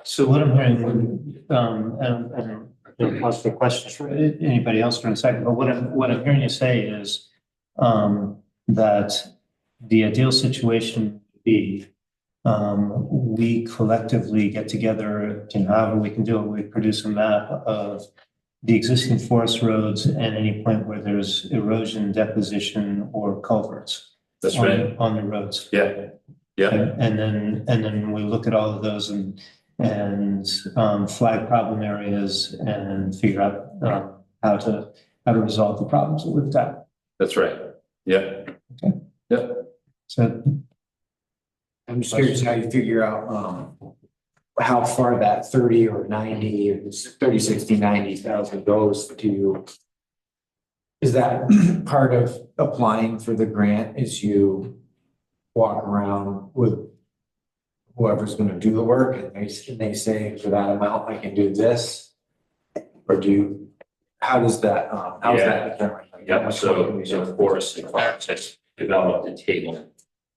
So what I'm hearing, and pause for questions for anybody else for a second, but what I'm hearing you say is that the ideal situation would be we collectively get together, however we can do it, we produce a map of the existing forest roads and any point where there's erosion, deposition, or culverts. That's right. On the roads. Yeah. Yeah. And then we look at all of those and flag problem areas and figure out how to resolve the problems that we've got. That's right. Yeah. Okay. Yeah. So I'm just curious how you figure out how far that 30 or 90 or 30, 60, 90,000 goes to. Is that part of applying for the grant? Is you walk around with whoever's going to do the work and they say for that amount I can do this, or how does that how is that determined? Yeah, so of course, it's developed a table.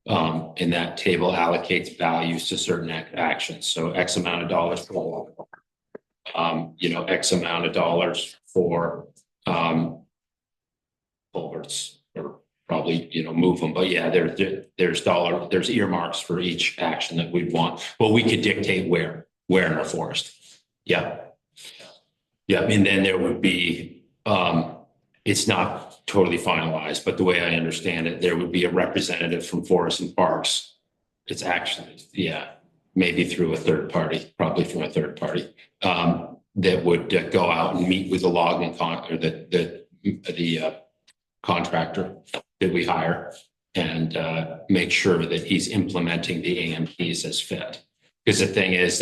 And that table allocates values to certain actions. So X amount of dollars for, X amount of dollars for culverts, or probably, move them. But yeah, there's earmarks for each action that we'd want. But we could dictate where in our forest. Yeah. Yeah, and then there would be it's not totally finalized, but the way I understand it, there would be a representative from Forest and Parks. It's actually, yeah, maybe through a third party, probably from a third party, that would go out and meet with the logging or the contractor that we hire and make sure that he's implementing the AMPs as fit. Because the thing is,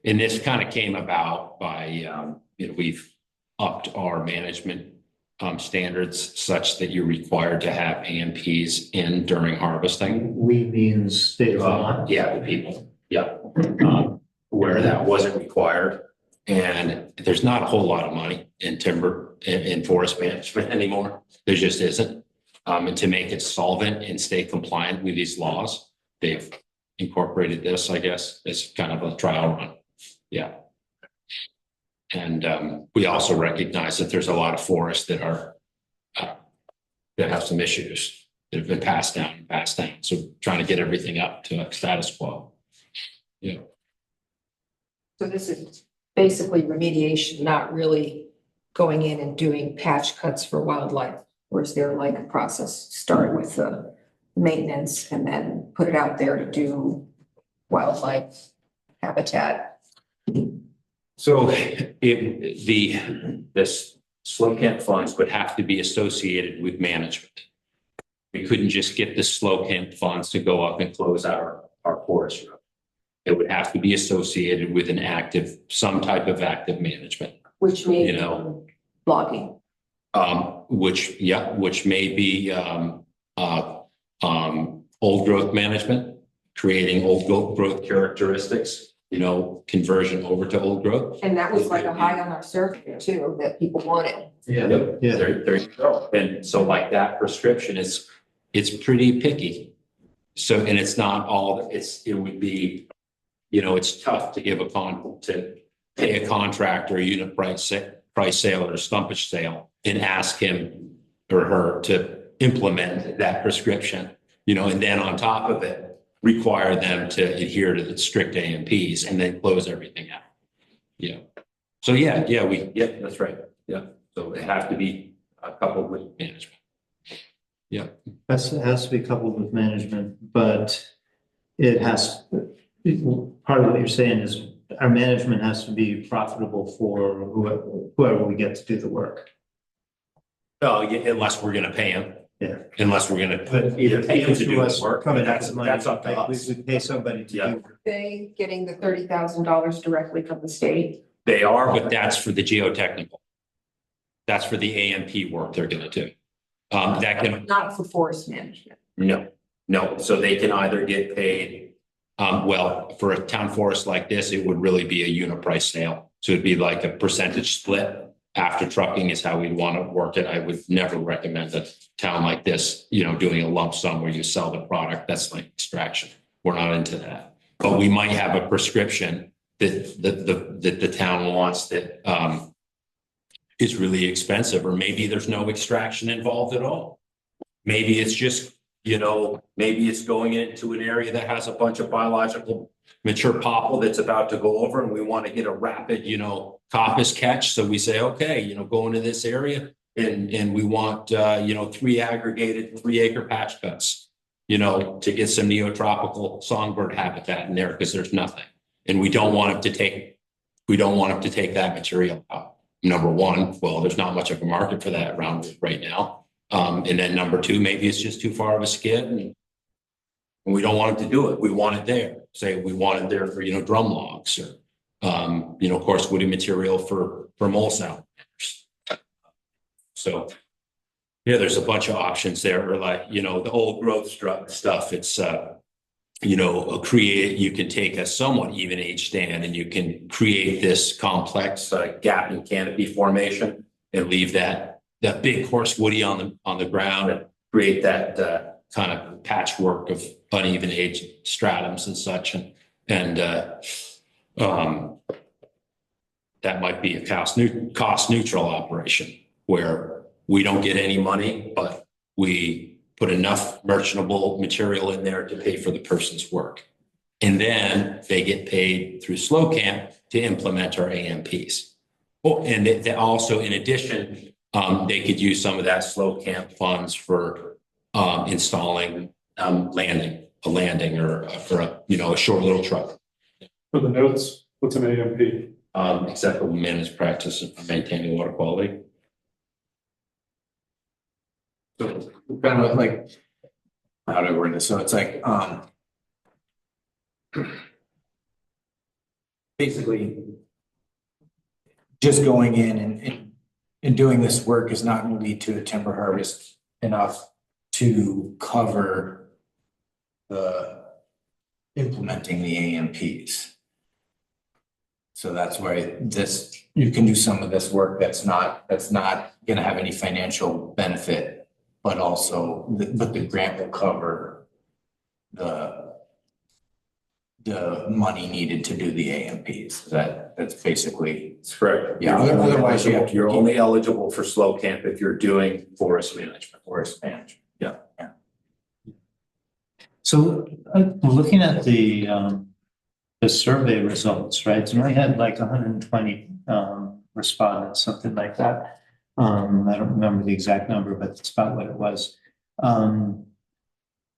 and this kind of came about by, we've upped our management standards such that you're required to have AMPs in during harvesting. We means state of Vermont. Yeah, the people, yeah. Where that wasn't required. And there's not a whole lot of money in timber in forest management anymore. There just isn't. And to make it solvent and stay compliant with these laws, they've incorporated this, I guess, as kind of a trial run. Yeah. And we also recognize that there's a lot of forests that are that have some issues that have been passed down. So trying to get everything up to status quo. Yeah. So this is basically remediation, not really going in and doing patch cuts for wildlife. Or is there like a process, start with the maintenance and then put it out there to do wildlife habitat? So this slow camp funds would have to be associated with management. We couldn't just get the slow camp funds to go up and close our forest road. It would have to be associated with some type of active management. Which may be logging. Which may be old growth management, creating old growth characteristics, conversion over to old growth. And that was like a high on our survey too, that people wanted. Yeah. There you go. And so like that prescription it's pretty picky. So, and it's not all, it would be, it's tough to to pay a contractor a unit price sale or a stumpage sale and ask him or her to implement that prescription, and then on top of it, require them to adhere to the strict AMPs and then close everything out. Yeah. So that's right. Yeah. So it has to be coupled with management. Yeah. It has to be coupled with management, but part of what you're saying is our management has to be profitable for whoever we get to do the work. Oh, yeah, unless we're going to pay them. Yeah. Unless we're going to either pay them to do the work, that's up to us. We pay somebody to do. Are they getting the $30,000 directly from the state? They are, but that's for the geotechnical. That's for the AMP work they're going to do. Not for forest management. No. So they can either get paid. For a town forest like this, it would really be a unit price sale. So it'd be like a percentage split. After trucking is how we'd want to work it. I would never recommend a town like this, doing a lump sum where you sell the product. That's like extraction. We're not into that. But we might have a prescription that the town wants that is really expensive, or maybe there's no extraction involved at all. Maybe it's just, maybe it's going into an area that has a bunch of biological mature popple that's about to go over, and we want to get a rapid, coppice catch. So we say, okay, go into this area and we want, 3 aggregated 3-acre patch cuts, to get some neotropical songbird habitat in there because there's nothing. And we don't want them to take that material out. Number one, well, there's not much of a market for that around right now. And then number 2, maybe it's just too far of a skid and we don't want them to do it. We want it there. Say we want it there for, drum logs or, of course, woody material for mole salamanders. So, yeah, there's a bunch of options there. Or like, the old growth stuff. It's, you can take a somewhat even age stand and you can create this complex gap and canopy formation and leave that big coarse woody on the ground and create that kind of patchwork of uneven age stratums and such. And that might be a cost neutral operation where we don't get any money, but we put enough merchantable material in there to pay for the person's work. And then they get paid through Slow Camp to implement our AMPs. Oh, and also in addition, they could use some of that slow camp funds for installing a landing or for a short little truck. For the notes, what's an AMP? Acceptable managed practice for maintaining water quality. So kind of like, how do I word this? So it's like, basically just going in and doing this work is not going to lead to a timber harvest enough to cover the implementing the AMPs. So that's why you can do some of this work that's not going to have any financial benefit, but the grant will cover the money needed to do the AMPs. That's basically. That's correct. Yeah, otherwise you're only eligible for slow camp if you're doing forest management. Yeah. So looking at the survey results, right? So we had like 120 respondents, something like that. I don't remember the exact number, but it's about what it was.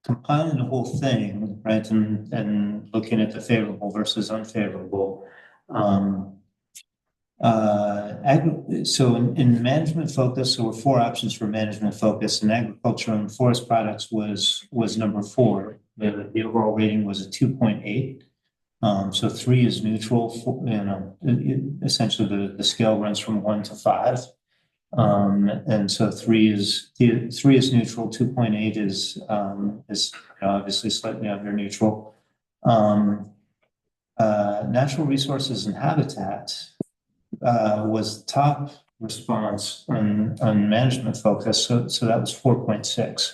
Compiling the whole thing, right, and looking at the favorable versus unfavorable. So in management focus, there were 4 options for management focus, and agriculture and forest products was number 4. The overall rating was a 2.8. So 3 is neutral. Essentially the scale runs from 1 to 5. And so 3 is neutral. 2.8 is obviously slightly under neutral. Natural resources and habitat was the top response on management focus. So that was 4.6.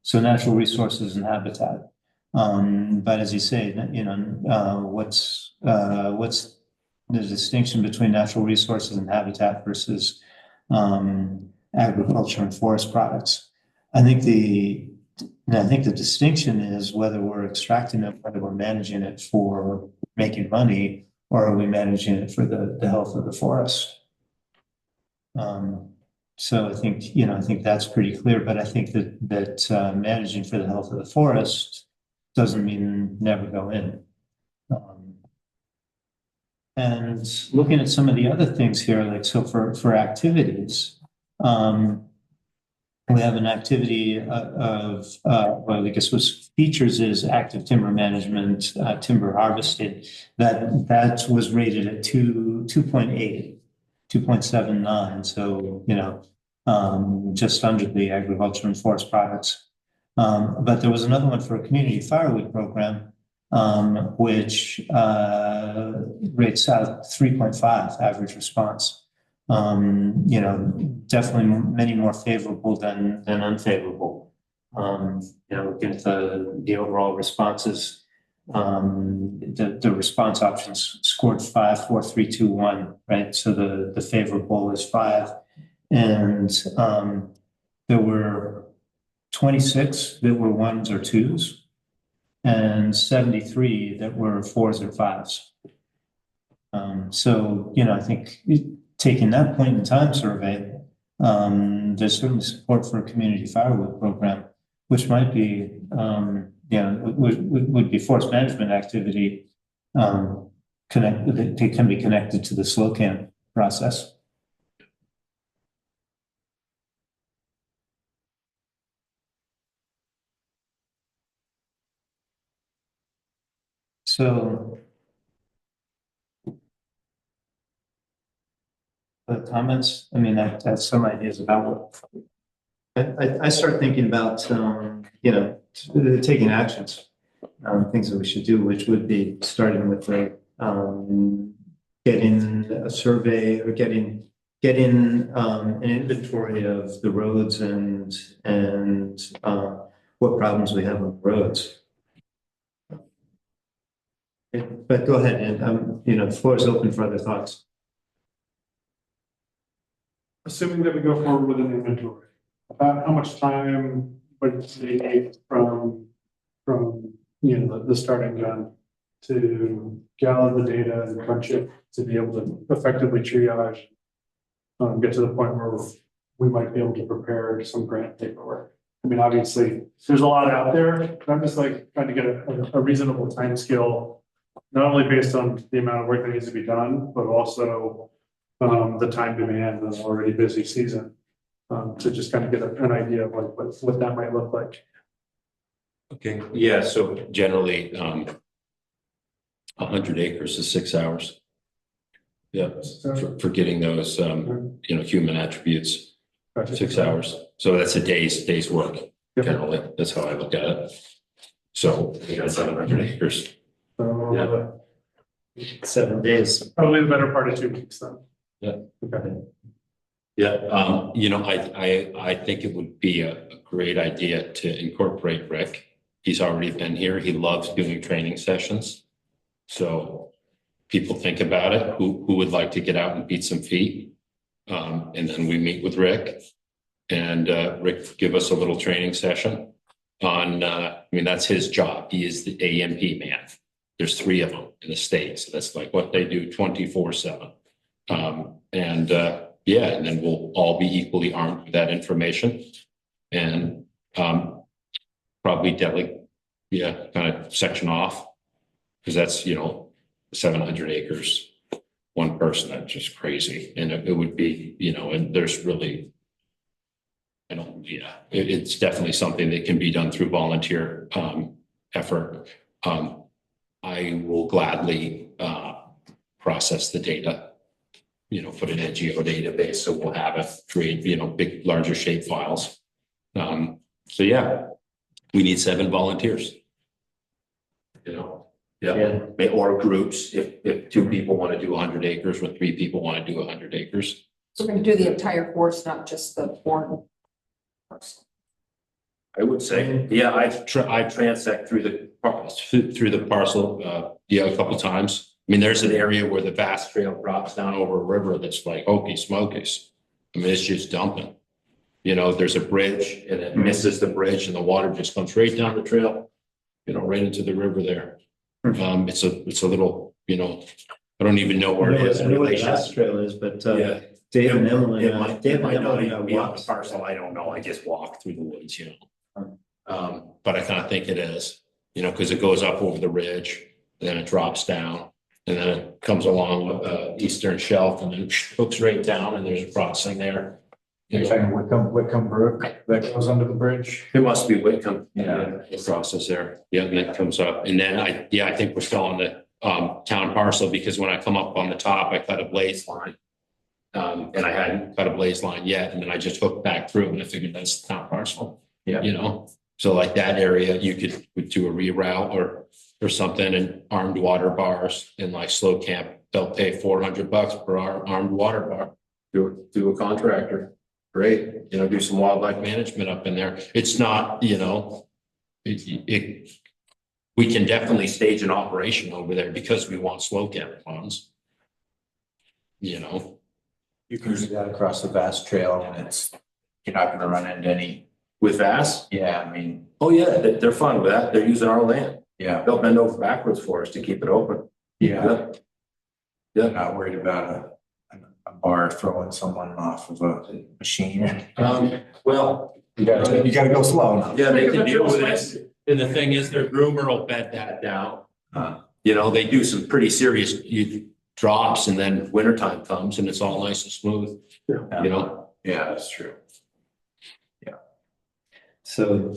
So natural resources and habitat. But as you say, what's the distinction between natural resources and habitat versus agriculture and forest products? I think the distinction is whether we're extracting it, whether we're managing it for making money, or are we managing it for the health of the forest? So I think that's pretty clear. But I think that managing for the health of the forest doesn't mean never go in. And looking at some of the other things here, like so for activities, we have an activity of well, I guess what features is active timber management, timber harvested. That was rated at 2.8, 2.79. So just under the agriculture and forest products. But there was another one for a community firewood program, which rates out 3.5 average response. Definitely many more favorable than unfavorable. Looking at the overall responses, the response options scored 5, 4, 3, 2, 1, right? So the favorable is 5. And there were 26 that were 1s or 2s, and 73 that were 4s or 5s. So I think taking that point in time survey, there's certainly support for a community firewood program, which might be, would be forest management activity connected. It can be connected to the slow camp process. So the comments, that's some ideas about what I start thinking about, taking actions, things that we should do, which would be starting with getting a survey or getting an inventory of the roads and what problems we have on the roads. But go ahead, and the floor is open for other thoughts. Assuming that we go forward with an inventory, about how much time would they take from the starting gun to gather the data and crunch it to be able to effectively triage, get to the point where we might be able to prepare some grant paperwork. I mean, obviously, there's a lot out there, but I'm just like trying to get a reasonable timescale, not only based on the amount of work that needs to be done, but also the time demand in an already busy season, to just kind of get an idea of like what that might look like. Okay, yeah, so generally, 100 acres is 6 hours. Yeah, for getting those, human attributes, 6 hours. So that's a day's work, generally. That's how I look at it. So you got 700 acres. So, 7 days. probably the better part of 2 weeks then. Yeah. Okay. Yeah, I think it would be a great idea to incorporate Rick. He's already been here. He loves doing training sessions. So people think about it, who would like to get out and beat some feet. And then we meet with Rick, and Rick give us a little training session on, that's his job. He is the AMP man. There's 3 of them in the state. So that's like what they do 24/7. And then we'll all be equally armed with that information, and probably kind of section off, because that's, 700 acres, one person. That's just crazy. And it would be, and there's really, it's definitely something that can be done through volunteer effort. I will gladly process the data, put it in a geodatabase, so we'll have it, create, big, larger shape files. So yeah, we need 7 volunteers. Or groups, if 2 people want to do 100 acres, or 3 people want to do 100 acres. So we're gonna do the entire course, not just the one. I would say, yeah, I've transect through the parcel, a couple times. I mean, there's an area where the vast trail drops down over a river that's like hokey smokies. I mean, it's just dumping. There's a bridge, and it misses the bridge, and the water just comes right down the trail, right into the river there. It's a little, I don't even know where it is I in know what the relation. last trail is, but Yeah. Dave and Emily, It might not even be on the walked. parcel. I don't know. I just walk through the woods, but I kind of think it is, because it goes up over the ridge, and then it drops down, and then it comes along eastern shelf, and then hooks right down, and there's a crossing there. You're talking Whitcomb Brook that goes under the bridge? It must be Whitcomb. Yeah. The process there. Yeah, and it comes up. And then I think we're still on the town parcel, because when I come up on the top, I cut a blaze line. And I hadn't cut a blaze line yet. And then I just hooked back through, and I figured that's the town parcel. Yeah. So like that area, you could do a reroute or something, and armed water bars in like Slow Camp. They'll pay $400 per armed water bar to a contractor. Great, do some wildlife management up in there. It's not, we can definitely stage an operation over there because we want slow camp funds. You can do that across the vast trail, and you're not gonna run into any. With Vass? Yeah, I mean, Oh yeah, they're fine with that. They're using our land. yeah, They'll bend over backwards for us to keep it open. yeah, Yeah. not worried about a bar throwing someone off of a machine. Well, You gotta go slow now. yeah, they can deal with it. And the thing is, their groomer will bed that down. They do some pretty serious drops, and then wintertime comes and it's all nice and smooth, Yeah, that's true. So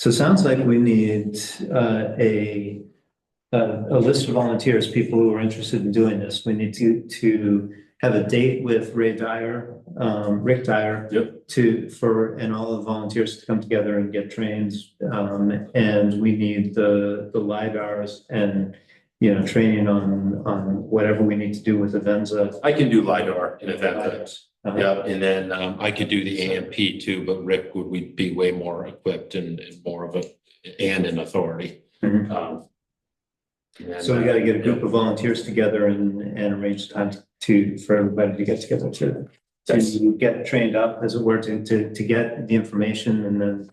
sounds like we need a list of volunteers, people who are interested in doing this. We need to have a date with Rick Dyer, and all the volunteers to come together and get trained. And we need the LiDARs and, training on whatever we need to do with Avenza. I can do LiDAR in event. Yeah, and then I could do the AMP too, but Rick would be way more equipped and more of an authority. Mhm. So we got to get a group of volunteers together and arrange time for everybody to get together to get trained up, as it were, to get the information, and then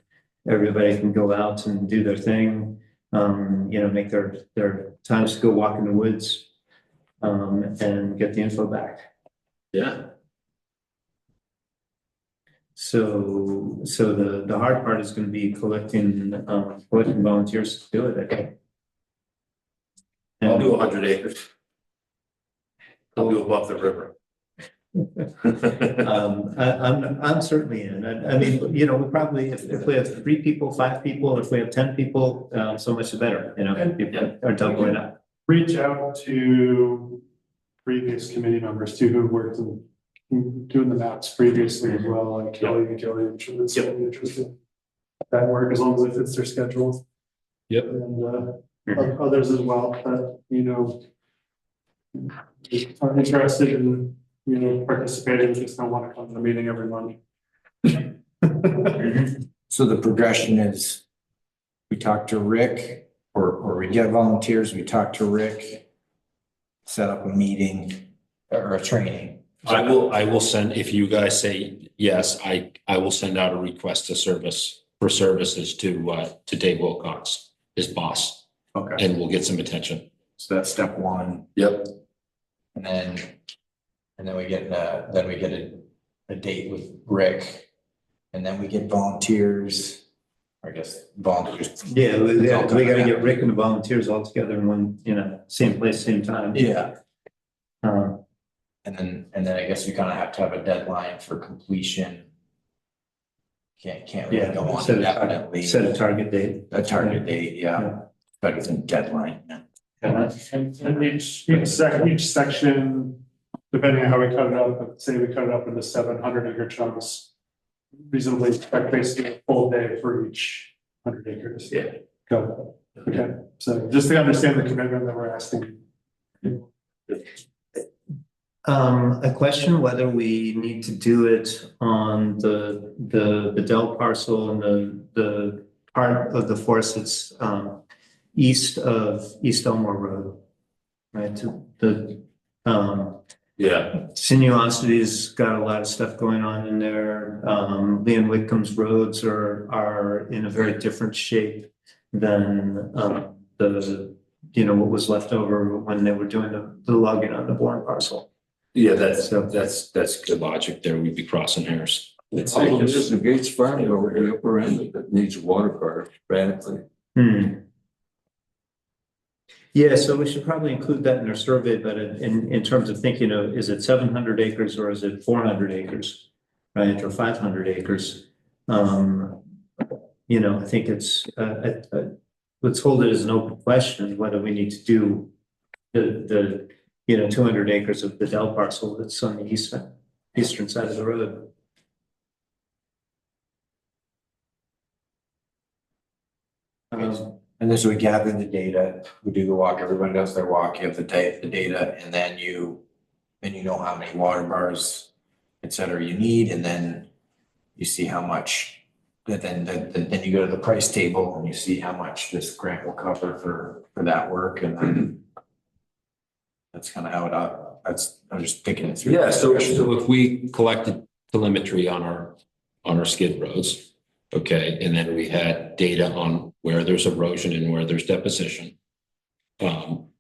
everybody can go out and do their thing. Make their times to go walk in the woods, and get the info back. Yeah. So the hard part is gonna be collecting volunteers to do it, I think. I'll do 100 acres. I'll do above the river. I'm certainly in. I mean, you know, we probably, if we have 3 people, 5 people, if we have 10 people, so much the better, you know, people are doubling up. Reach out to previous committee members too, who worked in doing the maps previously as well, like Kelly and Kelly, I'm sure that's really interesting. That work, as long as it fits their schedule. Yep. And others as well, that, you know, are interested in, you know, participating, just don't want to come to the meeting every month. So the progression is, we talk to Rick, or we get volunteers, we talk to Rick, set up a meeting or a training. I will send, if you guys say yes, I will send out a request to services to Dave Wilcox, his boss, Okay. and we'll get some attention. So that's step one, Yep. and then we get, a date with Rick, and then we get volunteers, I guess, volunteers. Yeah, we gotta get Rick and the volunteers all together in one, you know, same place, same time. Yeah. Um, And then I guess we kind of have to have a deadline for completion. Can't really go on indefinitely. set a target date. A target date, yeah, but it's a deadline. And each section, depending on how we cut it up, but say we cut it up into 700-acre chunks. Reasonably expect basically a full day for each 100 acres. Yeah. Go. Okay, so just to understand the commitment that we're asking. A question whether we need to do it on the Dell parcel and the part of the forest that's east of East Elmore Road. Right, to the Yeah. Sinuosity's got a lot of stuff going on in there. Lee and Whitcomb's roads are in a very different shape than the, you know, what was left over when they were doing the logging on the Bourne parcel. Yeah, that's good logic there. We'd be crossing hairs. It's like Problem is, the Gates Farm over the upper end that needs water power radically. Yeah, so we should probably include that in our survey, but in terms of thinking of, is it 700 acres or is it 400 acres? Right, or 500 acres? You know, I think it's, let's hold it as an open question, whether we need to do the you know, 200 acres of the Dell parcel that's on the eastern side of the road. And then so we gather the data, we do the walk, everybody does their walk, you have the data, and then you know how many water bars, et cetera, you need, and then you see how much, then you go to the price table and you see how much this grant will cover for that work, and then that's kind of how I'm just thinking it through. Yeah, so if we collected telemetry on our skid roads, okay, and then we had data on where there's erosion and where there's deposition,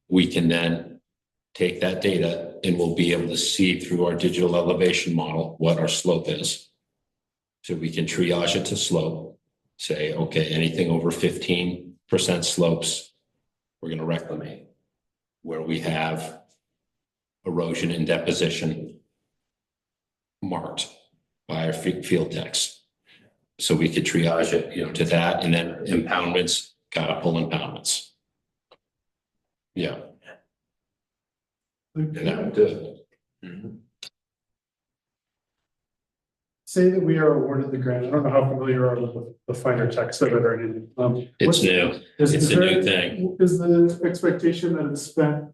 we can then take that data and we'll be able to see through our digital elevation model what our slope is. So we can triage it to slope, say, okay, anything over 15% slopes, we're going to reclaim. Where we have erosion and deposition marked by our field techs. So we could triage it, you know, to that, and then impoundments, gotta pull impoundments. Yeah. And that would do it. Say that we are awarded the grant. I don't know how familiar you are with the finer text of it or anything. It's new. It's a new thing. Is the expectation that it's spent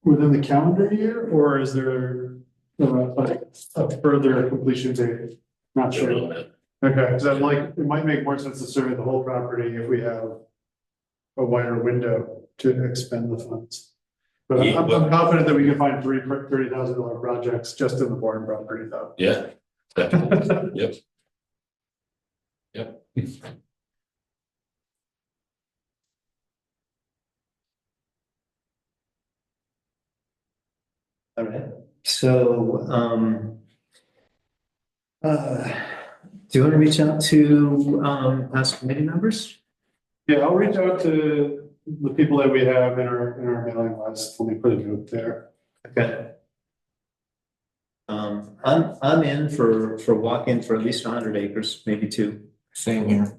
within the calendar year, or is there a further completion date? Not sure. Okay, because I'm like, it might make more sense to survey the whole property if we have a wider window to expend the funds. But Yeah, I'm confident that we can find three $30,000 projects just in the Bourne property though. Yeah, definitely. Yep. All right, so, Do you want to reach out to, past committee members? Yeah, I'll reach out to the people that we have in our mailing list. Let me put a note there. Okay. I'm in for walk-in for at least 100 acres, maybe two. Same here.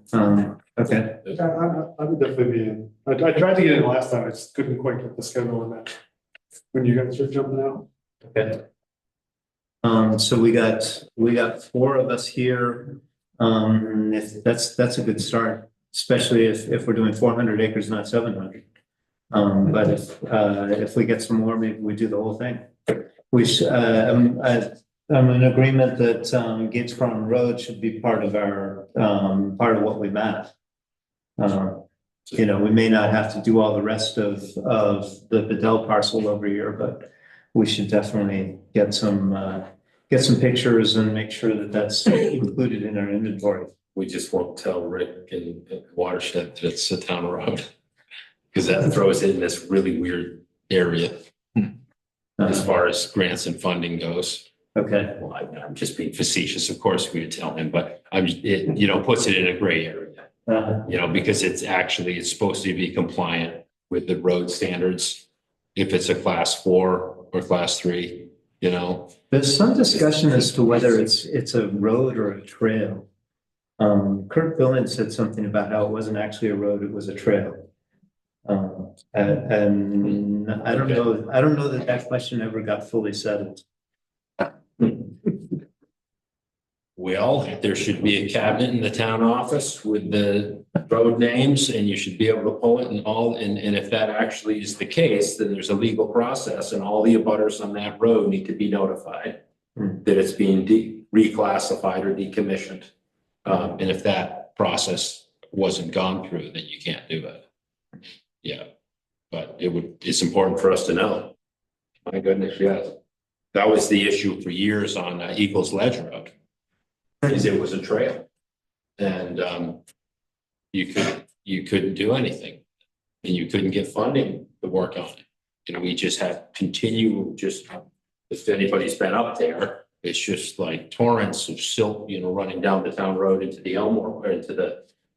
Okay. Yeah, I would definitely be in. I tried to get in last time. I just couldn't quite get the schedule in that. When you guys are jumping out. Okay. So we got four of us here. If that's a good start, especially if we're doing 400 acres, not 700. But if we get some more, maybe we do the whole thing. I'm in agreement that Gates Farm Road should be part of our part of what we map. You know, we may not have to do all the rest of the Bedell parcel over here, but we should definitely get some pictures and make sure that that's included in our inventory. We just won't tell Rick in Watershed that it's a town road. Because that throws it in this really weird area as far as grants and funding goes. Okay. Well, I'm just being facetious, of course, we would tell him, but puts it in a gray area. Because it's supposed to be compliant with the road standards. If it's a class 4 or class 3, There's some discussion as to whether it's a road or a trail. Kurt Billings said something about how it wasn't actually a road, it was a trail. And I don't know that question ever got fully settled. Well, there should be a cabinet in the town office with the road names and you should be able to pull it and if that actually is the case, then there's a legal process and all the abutters on that road need to be notified that it's being reclassified or decommissioned. And if that process wasn't gone through, then you can't do it. Yeah, but it's important for us to know. My goodness, yes. That was the issue for years on Eagles Ledge Road. Is it was a trail. And you couldn't do anything. And you couldn't get funding to work on it. We just had continual if anybody's been up there, it's just like torrents of silt, running down the town road into the Elmore or into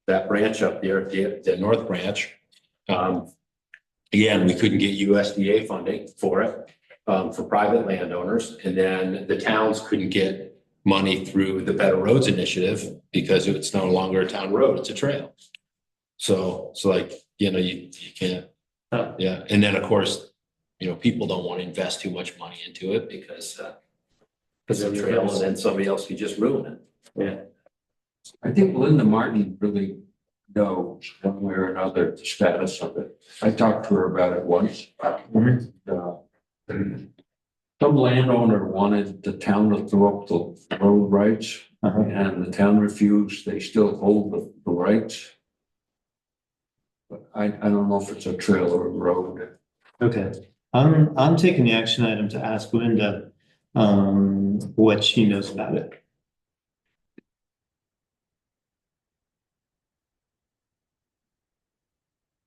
that branch up there, the North Branch. Again, we couldn't get USDA funding for it, for private landowners. And then the towns couldn't get money through the Better Roads Initiative because it's no longer a town road, it's a trail. So it's like, you can't, yeah. And then of course, people don't want to invest too much money into it because it's a trail and then somebody else could just ruin it. Yeah. I think Linda Martin really knows one way or another the status of it. I talked to her about it once. Some landowner wanted the town to throw up the road rights and the town refused. They still hold the rights. But I don't know if it's a trail or a road. Okay. I'm taking the action item to ask Linda what she knows about it.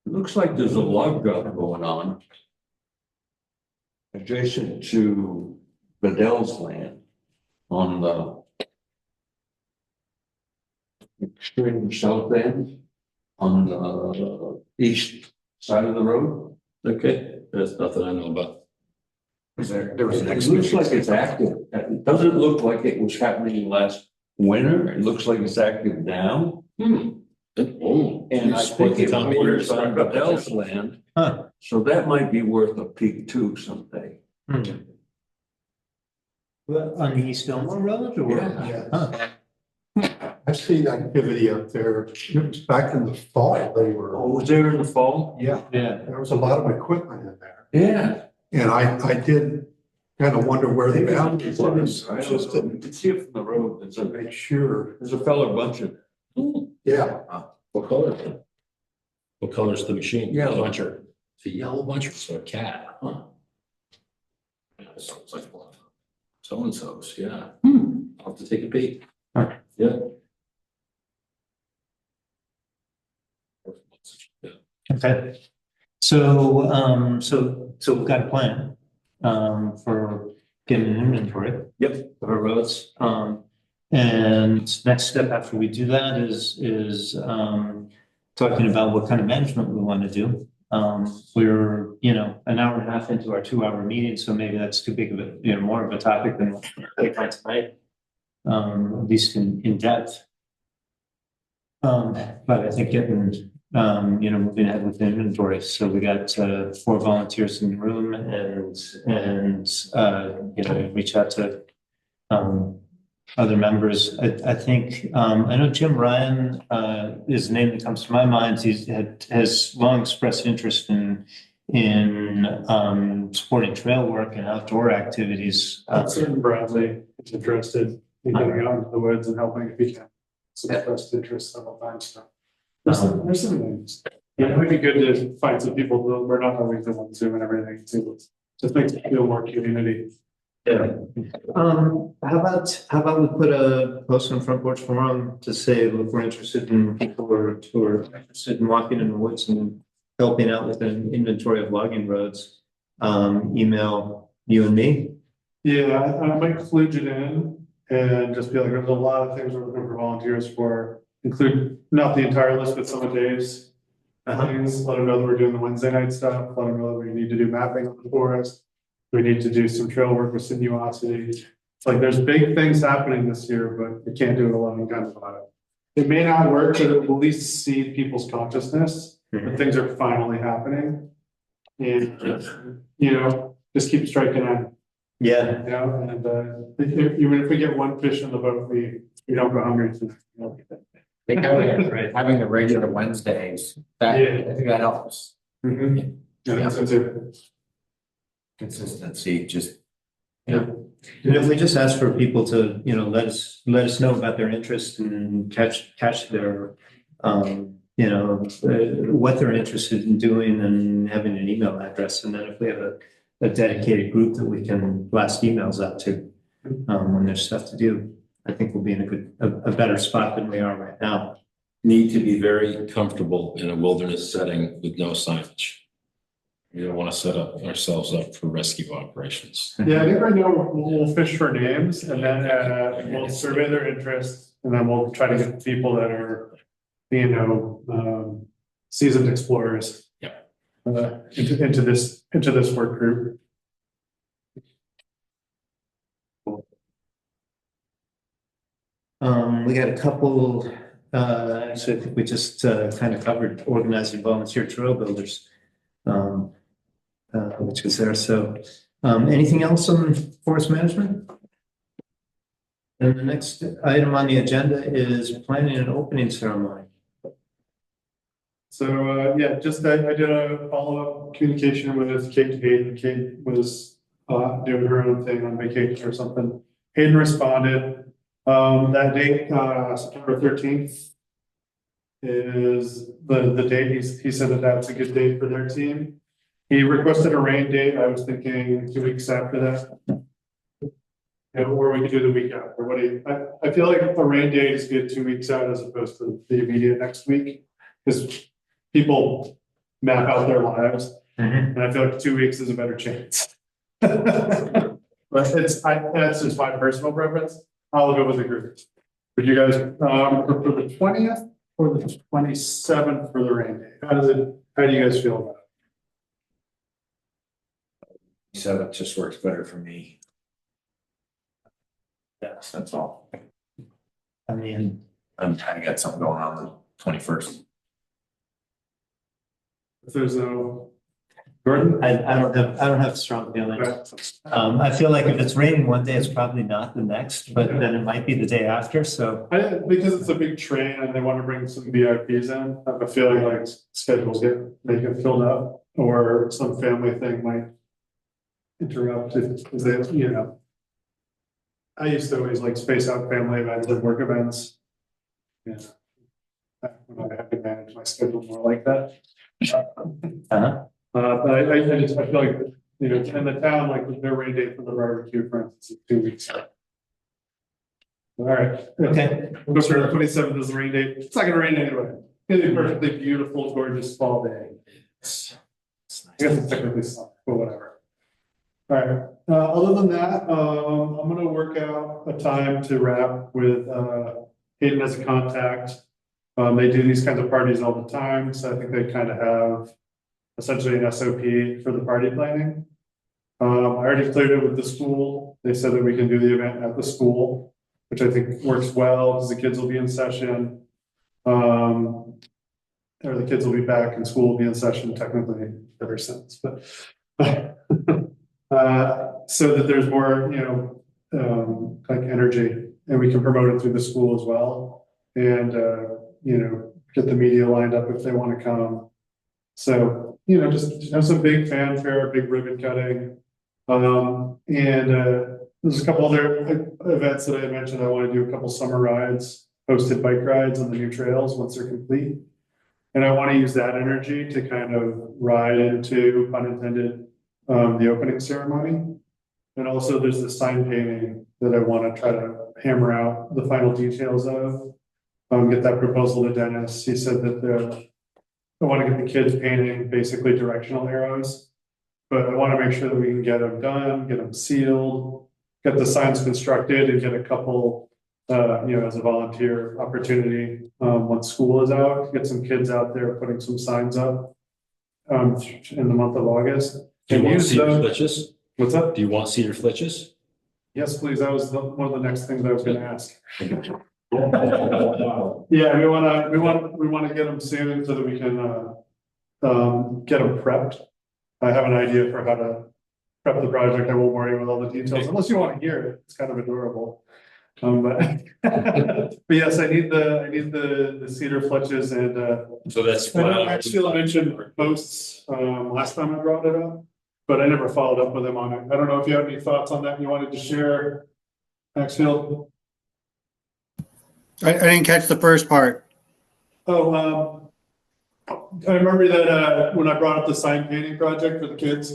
It looks like there's a log job going on adjacent to Bedell's land on the extreme south end on the east side of the road. Okay, that's nothing I know about. There was an It looks like it's active. It doesn't look like it was happening last winter. It looks like it's active now. Oh, And I think it borders on Bedell's land. Huh. So that might be worth a peek too someday. Well, on the East Elmore Road or? Yeah. Huh. I've seen activity up there. It was back in the fall, they were, Oh, was there in the fall? yeah, Yeah. there was a lot of equipment in there. Yeah. And I did kind of wonder where the boundary was, I just don't know. to You can see it from the road. make sure. There's a fella bunching. Yeah, What color? What color is the machine? Yellow. Buncher. It's a yellow buncher, so a cat, huh? Yeah, it sounds like one. So-and-so's, yeah. I'll have to take a peek. Huh. Yeah. Yeah. Okay. So we've got a plan for getting an inventory. Yep. Of our roads. And next step after we do that is talking about what kind of management we want to do. We're, an hour and a half into our 2 hour meeting, so maybe that's too big of a, more of a topic than what we had tonight. At least in depth. But I think getting, moving ahead with the inventory. So we got 4 volunteers in the room and reach out to other members. I think, I know Jim Ryan is the name that comes to my mind. Has long expressed interest in supporting trail work and outdoor activities. Certain Bradley is interested in getting out into the woods and helping if he can. So expressed interest several times. So there's some things. Yeah, it would be good to find some people that we're not always the ones doing everything to just make it feel more community. Yeah. How about we put a post on Front Porch Forum to say, look, we're interested in people who are interested in walking in the woods and helping out with an inventory of logging roads. Email you and me. Yeah, I might kludge it in and just be like, there's a lot of things we're looking for volunteers for, include not the entire list, but some of Dave's things. Let them know that we're doing the Wednesday night stuff. Let them know that we need to do mapping of the forest. We need to do some trail work with sinuosity. It's like there's big things happening this year, but we can't do it alone kind of about it. It may not work, but it will at least seed people's consciousness that things are finally happening. And, just keep striking on. Yeah. And even if we get one fish in the boat, we don't go hungry. Having the regular Wednesdays, I think that helps. Yeah, that's it. Consistency, just. And if we just ask for people to, let us know about their interest and catch their, what they're interested in doing and having an email address. And then if we have a dedicated group that we can blast emails out to, when there's stuff to do, I think we'll be in a better spot than we are right now. Need to be very comfortable in a wilderness setting with no signage. We don't want to set ourselves up for rescue operations. Yeah, I think right now we'll fish for names and then we'll survey their interest and then we'll try to get people that are, seasoned explorers. Yeah. Into this work group. We got a couple, actually, I think we just kind of covered organizing volunteer trail builders, which is there. So anything else on forest management? And the next item on the agenda is planning an opening ceremony. So, I did a follow-up communication with Kate Hayden. Kate was doing her own thing on vacation or something. Hayden responded. That date, September 13th is the date. He said that that's a good date for their team. He requested a rain date. I was thinking 2 weeks after that. Or we could do the week after. I feel like a rain date is good 2 weeks out as opposed to the immediate next week. Because people map out their lives. And I feel like 2 weeks is a better chance. But that's just my personal preference. I'll go with the group. Would you guys, for the 20th or the 27th for the rain day? How do you guys feel about it? 7th just works better for me. Yes, that's all. I mean, I got something going on the 21st. If there's no, Gordon? I don't have strong feelings. I feel like if it's raining one day, it's probably not the next, but then it might be the day after, so. Because it's a big train and they want to bring some VIPs in, I have a feeling like schedules they get filled up or some family thing might interrupt because they, I used to always like space out family events and work events. Yeah. When I had to manage my schedule more like that. But I feel like, in the town, like their rain date for the barbecue, for instance, is 2 weeks out. All right. Okay. We'll go for the 27th is the rain date. It's not gonna rain anyway. It's gonna be a perfectly beautiful, gorgeous fall day. I guess it's technically summer, but whatever. right, other than that, I'm gonna work out a time to wrap with, Hayden as a contact. They do these kinds of parties all the time, so I think they kind of have essentially an SOP for the party planning. I already cleared it with the school. They said that we can do the event at the school, which I think works well because the kids will be in session. Or the kids will be back and school will be in session technically ever since, but so that there's more, like energy and we can promote it through the school as well. And, get the media lined up if they want to come. So, just have some big fanfare, big ribbon cutting. There's a couple other events that I mentioned. I want to do a couple summer rides, hosted bike rides on the new trails once they're complete. And I want to use that energy to kind of ride into, pun intended, the opening ceremony. And also there's the sign painting that I want to try to hammer out the final details of. Get that proposal to Dennis. He said that I want to get the kids painting basically directional arrows, but I want to make sure that we can get them done, get them sealed, get the signs constructed, and get a couple, as a volunteer opportunity once school is out, get some kids out there putting some signs up in the month of August. Do you want use cedar the- flitches? What's up? Do you want cedar flitches? Yes, please. That was one of the next things I was going to ask. Yeah, we want to get them soon so that we can get them prepped. I have an idea for how to prep the project. I won't worry with all the details unless you want to hear it. It's kind of adorable. But yes, I need the cedar flitches and So that's. I know Maxfield mentioned posts last time I brought it up, but I never followed up with him on it. I don't know if you have any thoughts on that you wanted to share, Maxfield. I didn't catch the first part. Oh, I remember that when I brought up the sign painting project for the kids,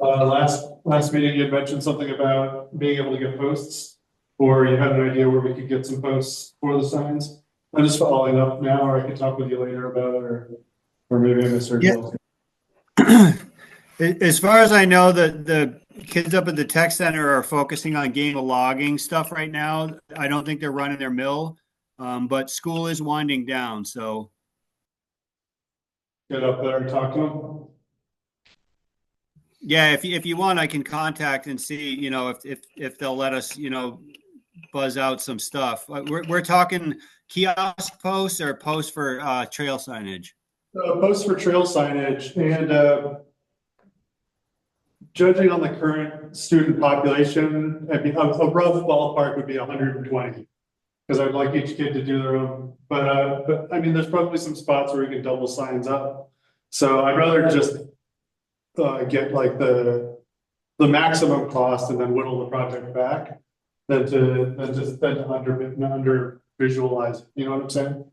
last meeting you had mentioned something about being able to get posts, or you had an idea where we could get some posts for the signs. I'm just following up now, or I can talk with you later about it, or maybe I misheard you. As far as I know, the kids up at the tech center are focusing on game of logging stuff right now. I don't think they're running their mill, but school is winding down. So Get up there and talk to them. yeah, if you want, I can contact and see, if they'll let us, buzz out some stuff. We're talking kiosk posts or posts for trail signage. Posts for trail signage and judging on the current student population, I mean, a rough ballpark would be 120. Because I'd like each kid to do their own, but I mean, there's probably some spots where we can double signs up. So I'd rather just get like the maximum cost and then whittle the project back than to under visualize it. You know what I'm saying?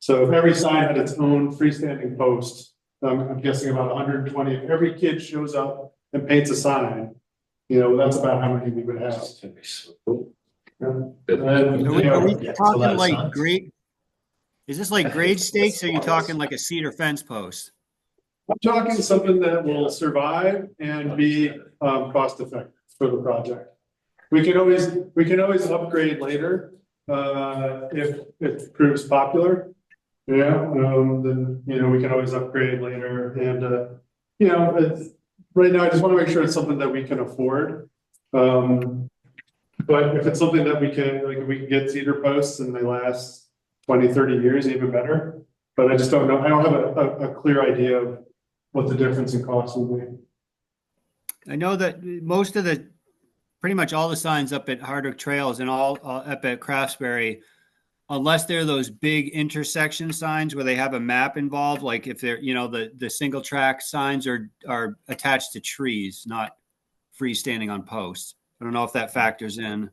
So if every sign had its own freestanding post, I'm guessing about 120. If every kid shows up and paints a sign, that's about how many we would have. Are we talking like grade? Is this like grade stakes? Or are you talking like a cedar fence post? I'm talking something that will survive and be cost effective for the project. We can always upgrade later if it proves popular. Yeah, then we can always upgrade later. And right now I just want to make sure it's something that we can afford. But if it's something that we can, like if we can get cedar posts and they last 20, 30 years, even better. But I just don't know. I don't have a clear idea of what the difference in cost will be. I know that pretty much all the signs up at Hardwick Trails and all up at Craftsbury, unless they're those big intersection signs where they have a map involved, like if they're, the single track signs are attached to trees, not freestanding on posts. I don't know if that factors in.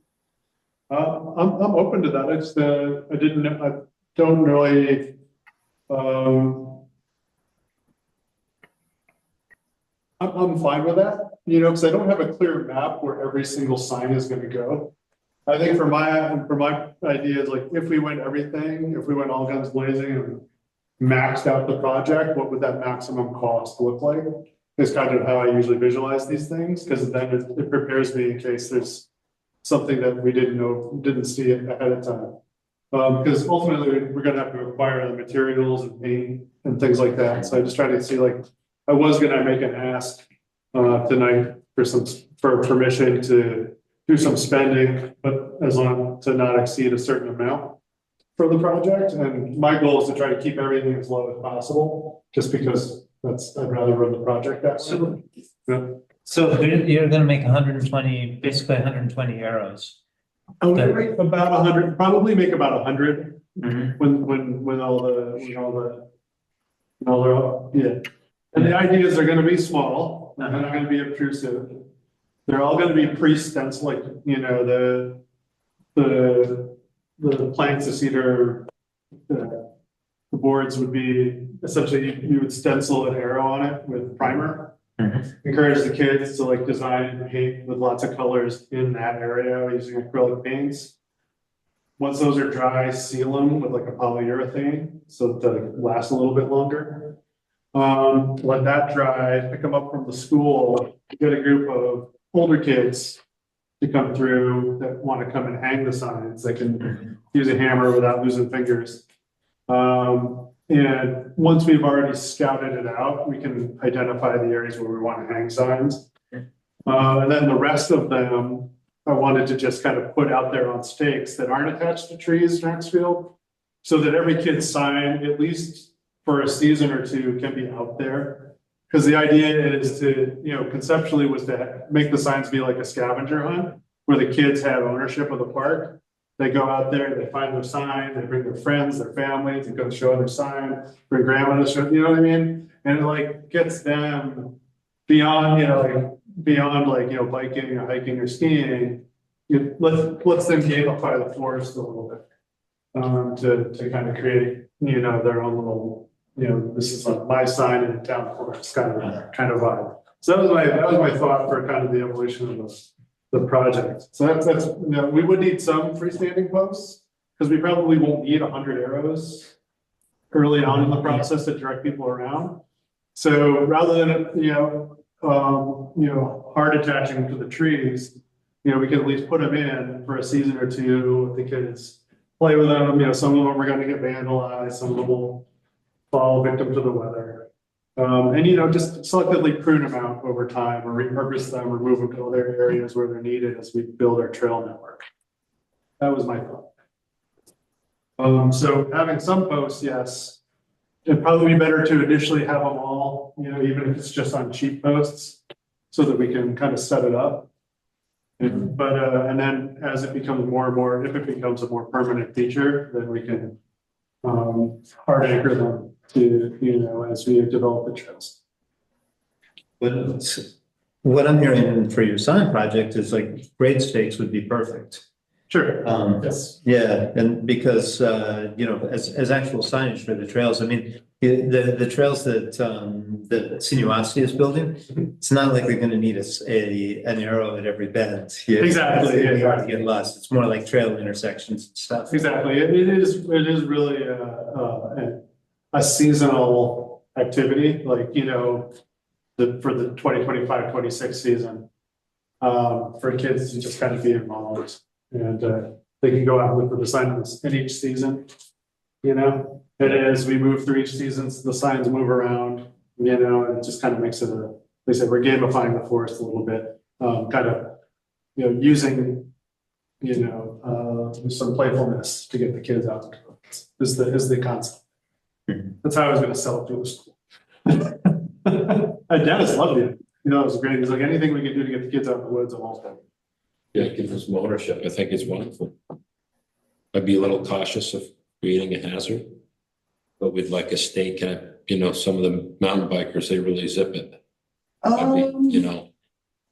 I'm open to that. It's I don't really. I'm fine with that, because I don't have a clear map where every single sign is going to go. I think for my idea is like if we went all guns blazing and maxed out the project, what would that maximum cost look like? is kind of how I usually visualize these things, because then it prepares me in case there's something that we didn't see ahead of time. Because ultimately, we're gonna have to acquire the materials and paint and things like that, so I just try to see, like, I was gonna make an ask tonight for permission to do some spending, but as long to not exceed a certain amount for the project, and my goal is to try to keep everything as low as possible, just because I'd rather run the project that way. Yeah. So you're gonna make 120, basically 120 arrows. I'm gonna make about 100, probably make about 100 Mhm. when all the, yeah. And the ideas are gonna be small, they're not gonna be obtrusive. They're all gonna be pre-stenciled, like, the planks of cedar, the boards would be, essentially, you would stencil an arrow on it with primer. Encourage the kids to like design and paint with lots of colors in that area using acrylic paints. Once those are dry, seal them with like a polyurethane so that they last a little bit longer. Let that dry, pick them up from the school, get a group of older kids to come through that want to come and hang the signs. They can use a hammer without losing fingers. And once we've already scouted it out, we can identify the areas where we want to hang signs. And then the rest of them, I wanted to just kind of put out there on stakes that aren't attached to trees in Maxfield, so that every kid's sign, at least for a season or two, can be out there. Because the idea is to, conceptually was to make the signs be like a scavenger hunt, where the kids have ownership of the park. They go out there, they find their sign, they bring their friends, their family to go show their sign, bring grandma to show, you know what I mean? And it like gets them beyond, biking or hiking or skiing. It lets them gamify the forest a little bit. To kind of create, their own little, this is like my sign in the town forest kind of vibe. So that was my thought for kind of the evolution of the project. So that's we would need some freestanding posts, because we probably won't need 100 arrows early on in the process to direct people around. So rather than hard attaching to the trees, we can at least put them in for a season or two. The kids play with them. Some of them are going to get vandalized, some of them will fall victim to the weather. And just selectively prune them out over time, or repurpose them, or move them to other areas where they're needed as we build our trail network. That was my thought. So having some posts, yes, it'd probably be better to initially have them all, even if it's just on cheap posts, so that we can kind of set it up. And then as it becomes more and more, if it becomes a more permanent feature, then we can hard anchor them to, as we develop the trails. But what I'm hearing for your sign project is like grade stakes would be perfect. Sure. Yes. Yeah, and because as actual signage for the trails, I mean, the trails that Sinuosity is building, it's not like they're going to need an arrow at every bend. Exactly. It's hard to get lost. It's more like trail intersections and stuff. Exactly. It is really a seasonal activity, like, for the 2025-26 season, for kids to just kind of be involved, and they can go out and look for the signs in each season. And as we move through each season, the signs move around, and it just kind of makes it like I said, we're gamifying the forest a little bit, kind of, using, some playfulness to get the kids out is the concept. That's how I was going to sell it to the school. Dennis loved it. It was great. He's like, anything we can do to get the kids out of the woods, I'm all for it. Yeah, it gives us some ownership. I think it's wonderful. I'd be a little cautious of creating a hazard, but we'd like a stake. Some of the mountain bikers, they really zip it.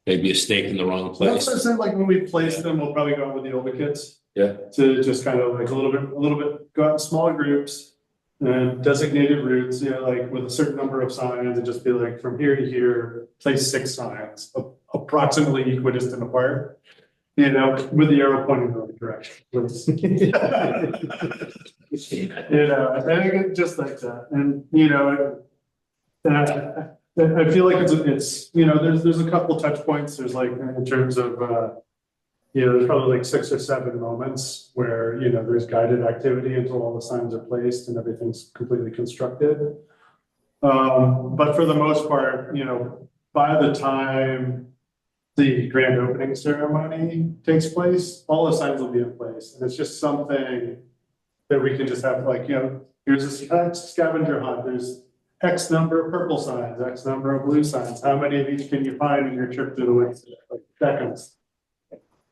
Maybe a stake in the wrong place. That's what I said, like when we place them, we'll probably go out with the older kids. Yeah. To just kind of like a little bit, go out in smaller groups and designated routes, like with a certain number of signs, and just be like, from here to here, place 6 signs, approximately equidistant apart. With the arrow pointing in the right direction. I think it's just like that. And, I feel like it's, you know, there's a couple touch points. There's like, in terms of, you know, there's probably like 6 or 7 moments where, you know, there's guided activity until all the signs are placed and everything's completely constructed. But for the most part, you know, by the time the grand opening ceremony takes place, all the signs will be in place. And it's just something that we can just have, like, you know, here's a scavenger hunt, there's X number of purple signs, X number of blue signs. How many of each can you find in your trip through the woods? Like that kind of stuff.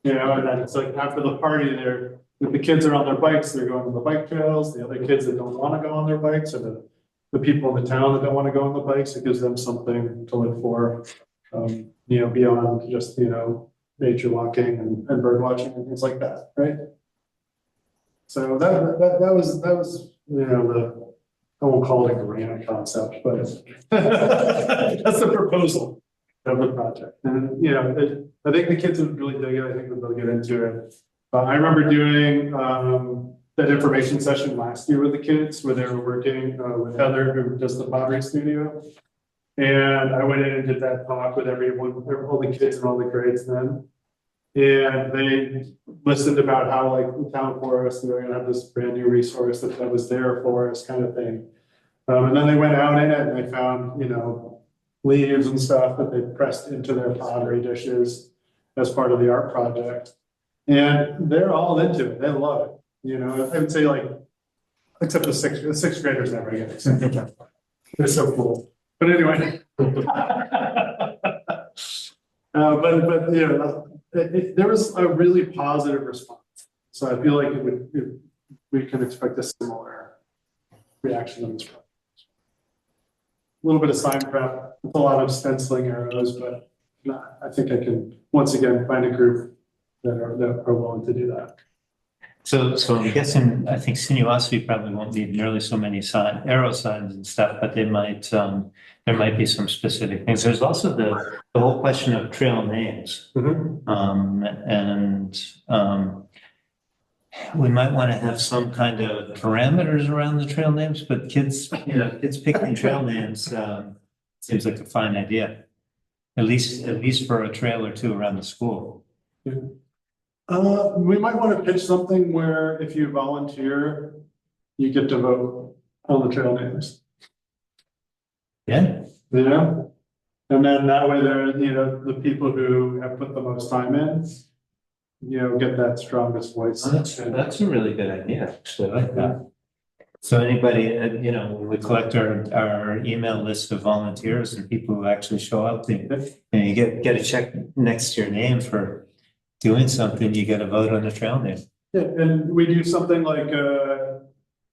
You know, and then it's like after the party, they're, if the kids are on their bikes, they're going to the bike trails. The other kids that don't want to go on their bikes, or the people in the town that don't want to go on the bikes, it gives them something to look for. You know, beyond just, you know, nature walking and bird watching and things like that, right? So that was, you know, I won't call it a grand concept, but that's the proposal of the project. And, you know, I think the kids would really dig it. I think they'll get into it. I remember doing that information session last year with the kids where they were working with Heather, who does the pottery studio. And I went in and did that talk with everyone, all the kids and all the grades then. And they listened about how, like, the town forest, they're gonna have this brand new resource that was there for us, kind of thing. And then they went out in it and they found, you know, leaves and stuff that they pressed into their pottery dishes as part of the art project. And they're all into it. They love it. You know, I would say, like, except the sixth graders never get it. They're so cool. But anyway. But you know, there was a really positive response. So I feel like we can expect a similar reaction on this project. A little bit of sign prep, a lot of stenciling arrows, but I think I can once again find a group that are willing to do that. So I'm guessing, I think Sinuosity probably won't need nearly so many arrow signs and stuff, but they might, there might be some specific things. There's also the whole question of trail names. We might want to have some kind of parameters around the trail names, but kids, you know, kids picking trail names seems like a fine idea. At least for a trail or two around the school. Yeah. We might want to pitch something where if you volunteer, you get to vote on the trail names. Yeah. Yeah. And then that way there, you know, the people who have put the most time in, you know, get that strongest voice. Oh, that's a really good idea. Actually, I like that. So anybody, you know, when we collect our email list of volunteers and people who actually show up, and you get a check next to your name for doing something, you get a vote on the trail name. Yeah, and we do something like the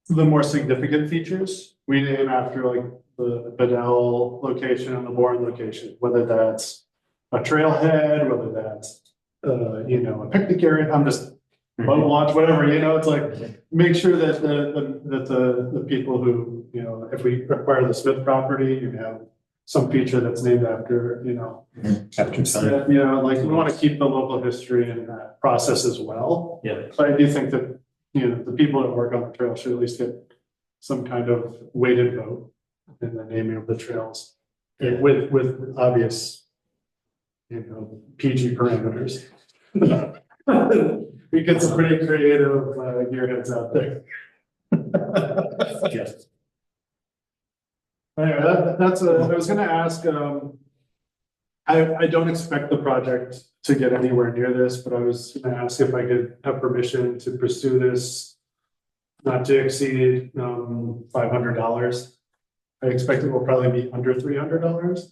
more significant features. We name after like the Bedell location and the Bourne location, whether that's a trailhead, whether that's you know, a picnic area. I'm just boat launch, whatever, you know, it's like make sure that the people who, you know, if we acquire the Smith property, you have some feature that's named after, you know, you know, like we want to keep the local history in that process as well. Yeah. But I do think that, you know, the people that work on the trail should at least get some kind of weighted vote in the naming of the trails, with obvious, you know, PG parameters. We get some pretty creative gearheads out there. Yes. Anyway, that's I was going to ask. I don't expect the project to get anywhere near this, but I was going to ask if I could have permission to pursue this, not to exceed $500. I expect it will probably be under $300.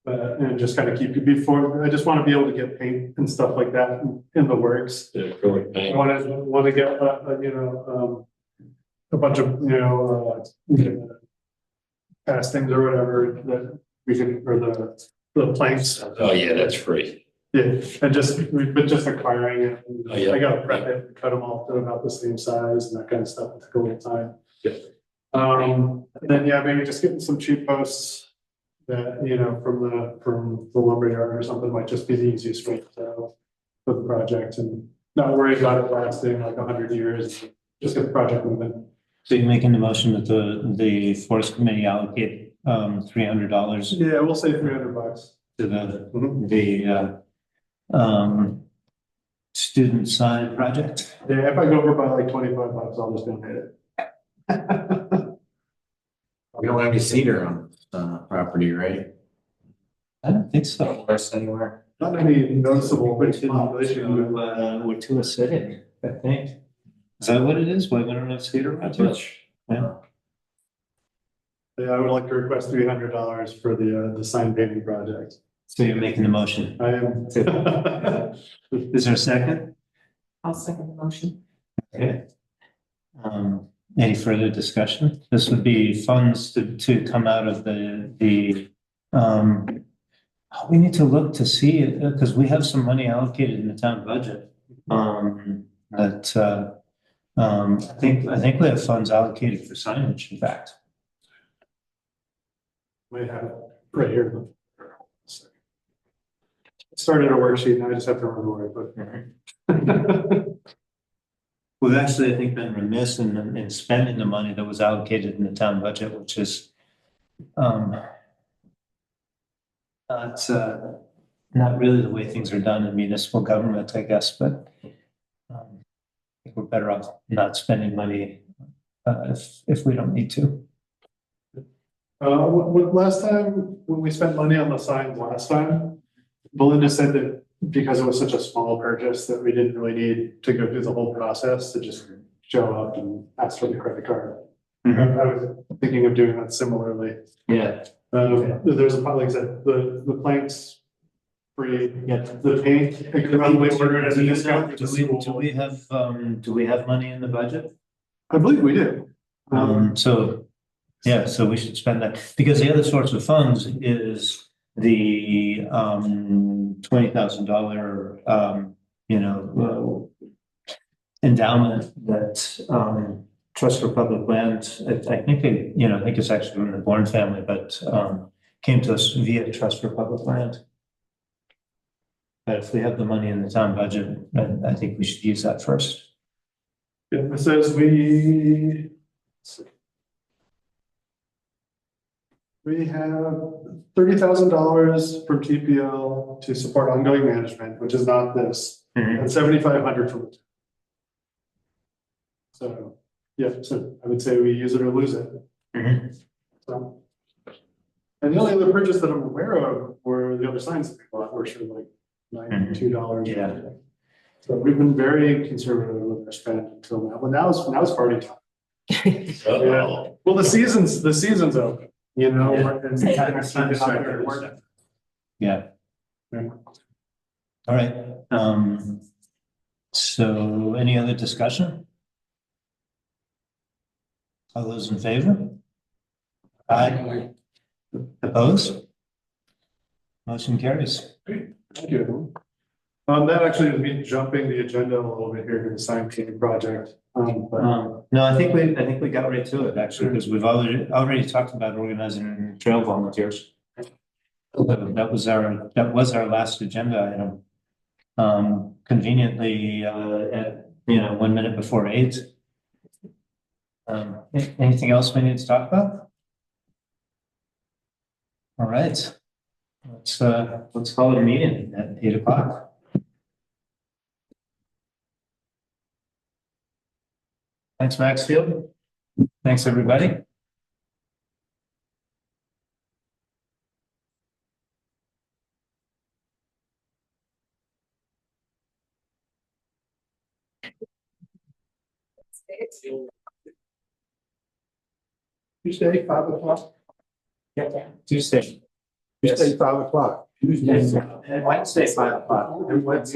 And just kind of keep it before. I just want to be able to get paint and stuff like that in the works. Yeah, acrylic paint. I want to get you know, a bunch of, you know, castings or whatever that we can, or the planks. Oh, yeah, that's free. Yeah, and just acquiring it. Oh, yeah. I gotta prep it, and cut them all to about the same size and that kind of stuff. It took a little time. Yeah. And then, yeah, maybe just getting some cheap posts that, you know, from the lumberyard or something might just be the easiest way to for the project, and not worry about it lasting like 100 years. Just get the project moving. So you're making the motion that the forest committee allocate, $300 Yeah, we'll say $300. to the student sign project? Yeah, if I go over by like $25, I'll just donate it. We don't have any cedar on property, right? I don't think so. Forest anywhere? Not any noticeable We're population. too acidic, I think. Is that what it is? Why we don't have cedar around here? Yeah. Yeah, I would like to request $300 for the sign painting project. So you're making the motion. I am. Is there a second? I'll second the motion. Okay. Any further discussion? This would be funds to come out of we need to look to see, because we have some money allocated in the town budget. I think we have funds allocated for signage, in fact. Might have it right here. Started a worksheet and I just have to remember where I put it. We've actually, I think, been remiss in spending the money that was allocated in the town budget, which is not really the way things are done in municipal government, I guess, but I think we're better off not spending money if we don't need to. Last time, when we spent money on the signs last time, Belinda said that because it was such a small purchase that we didn't really need to go through the whole process to just show up and ask for the credit card. Mhm. I was thinking of doing that similarly. Yeah. There's like I said, the planks free, Yeah. the paint, I could probably order it as a discount. Do we have money in the budget? I believe we do. So, yeah, so we should spend that, because the other source of funds is the $20,000 endowment that Trust for Public Land, I think I think it's actually from the Bourne family, but came to us via Trust for Public Land. But if we have the money in the town budget, then I think we should use that first. Yeah, it says we have $30,000 from TPL to support ongoing management, which is not this, and 7,500 from. So, yeah, so I would say we use it or lose it. So, and the only other purchase that I'm aware of were the other signs that we bought, which were like $92. Yeah. So we've been very conservative with our spend until now, but now it's party time. Yeah. Well, the season's open, you know. Yeah. And it's kind of started out there to work. Yeah. Yeah. All right. So any other discussion? All those in favor? Aye. Opposed? Motion carries. Thank you. That actually was me jumping the agenda a little bit here to the sign painting project. But No, I think we got right to it actually, because we've already talked about organizing trail volunteers. So that was our last agenda item. Conveniently, at 1 minute before 8. Anything else we need to talk about? All right. Let's call it a meeting at 8 o'clock. Thanks, Maxfield. Thanks, everybody. Tuesday, 5 o'clock. Yeah, Tuesday. Tuesday, 5 o'clock. And Wednesday, 5 o'clock. And Wednesday.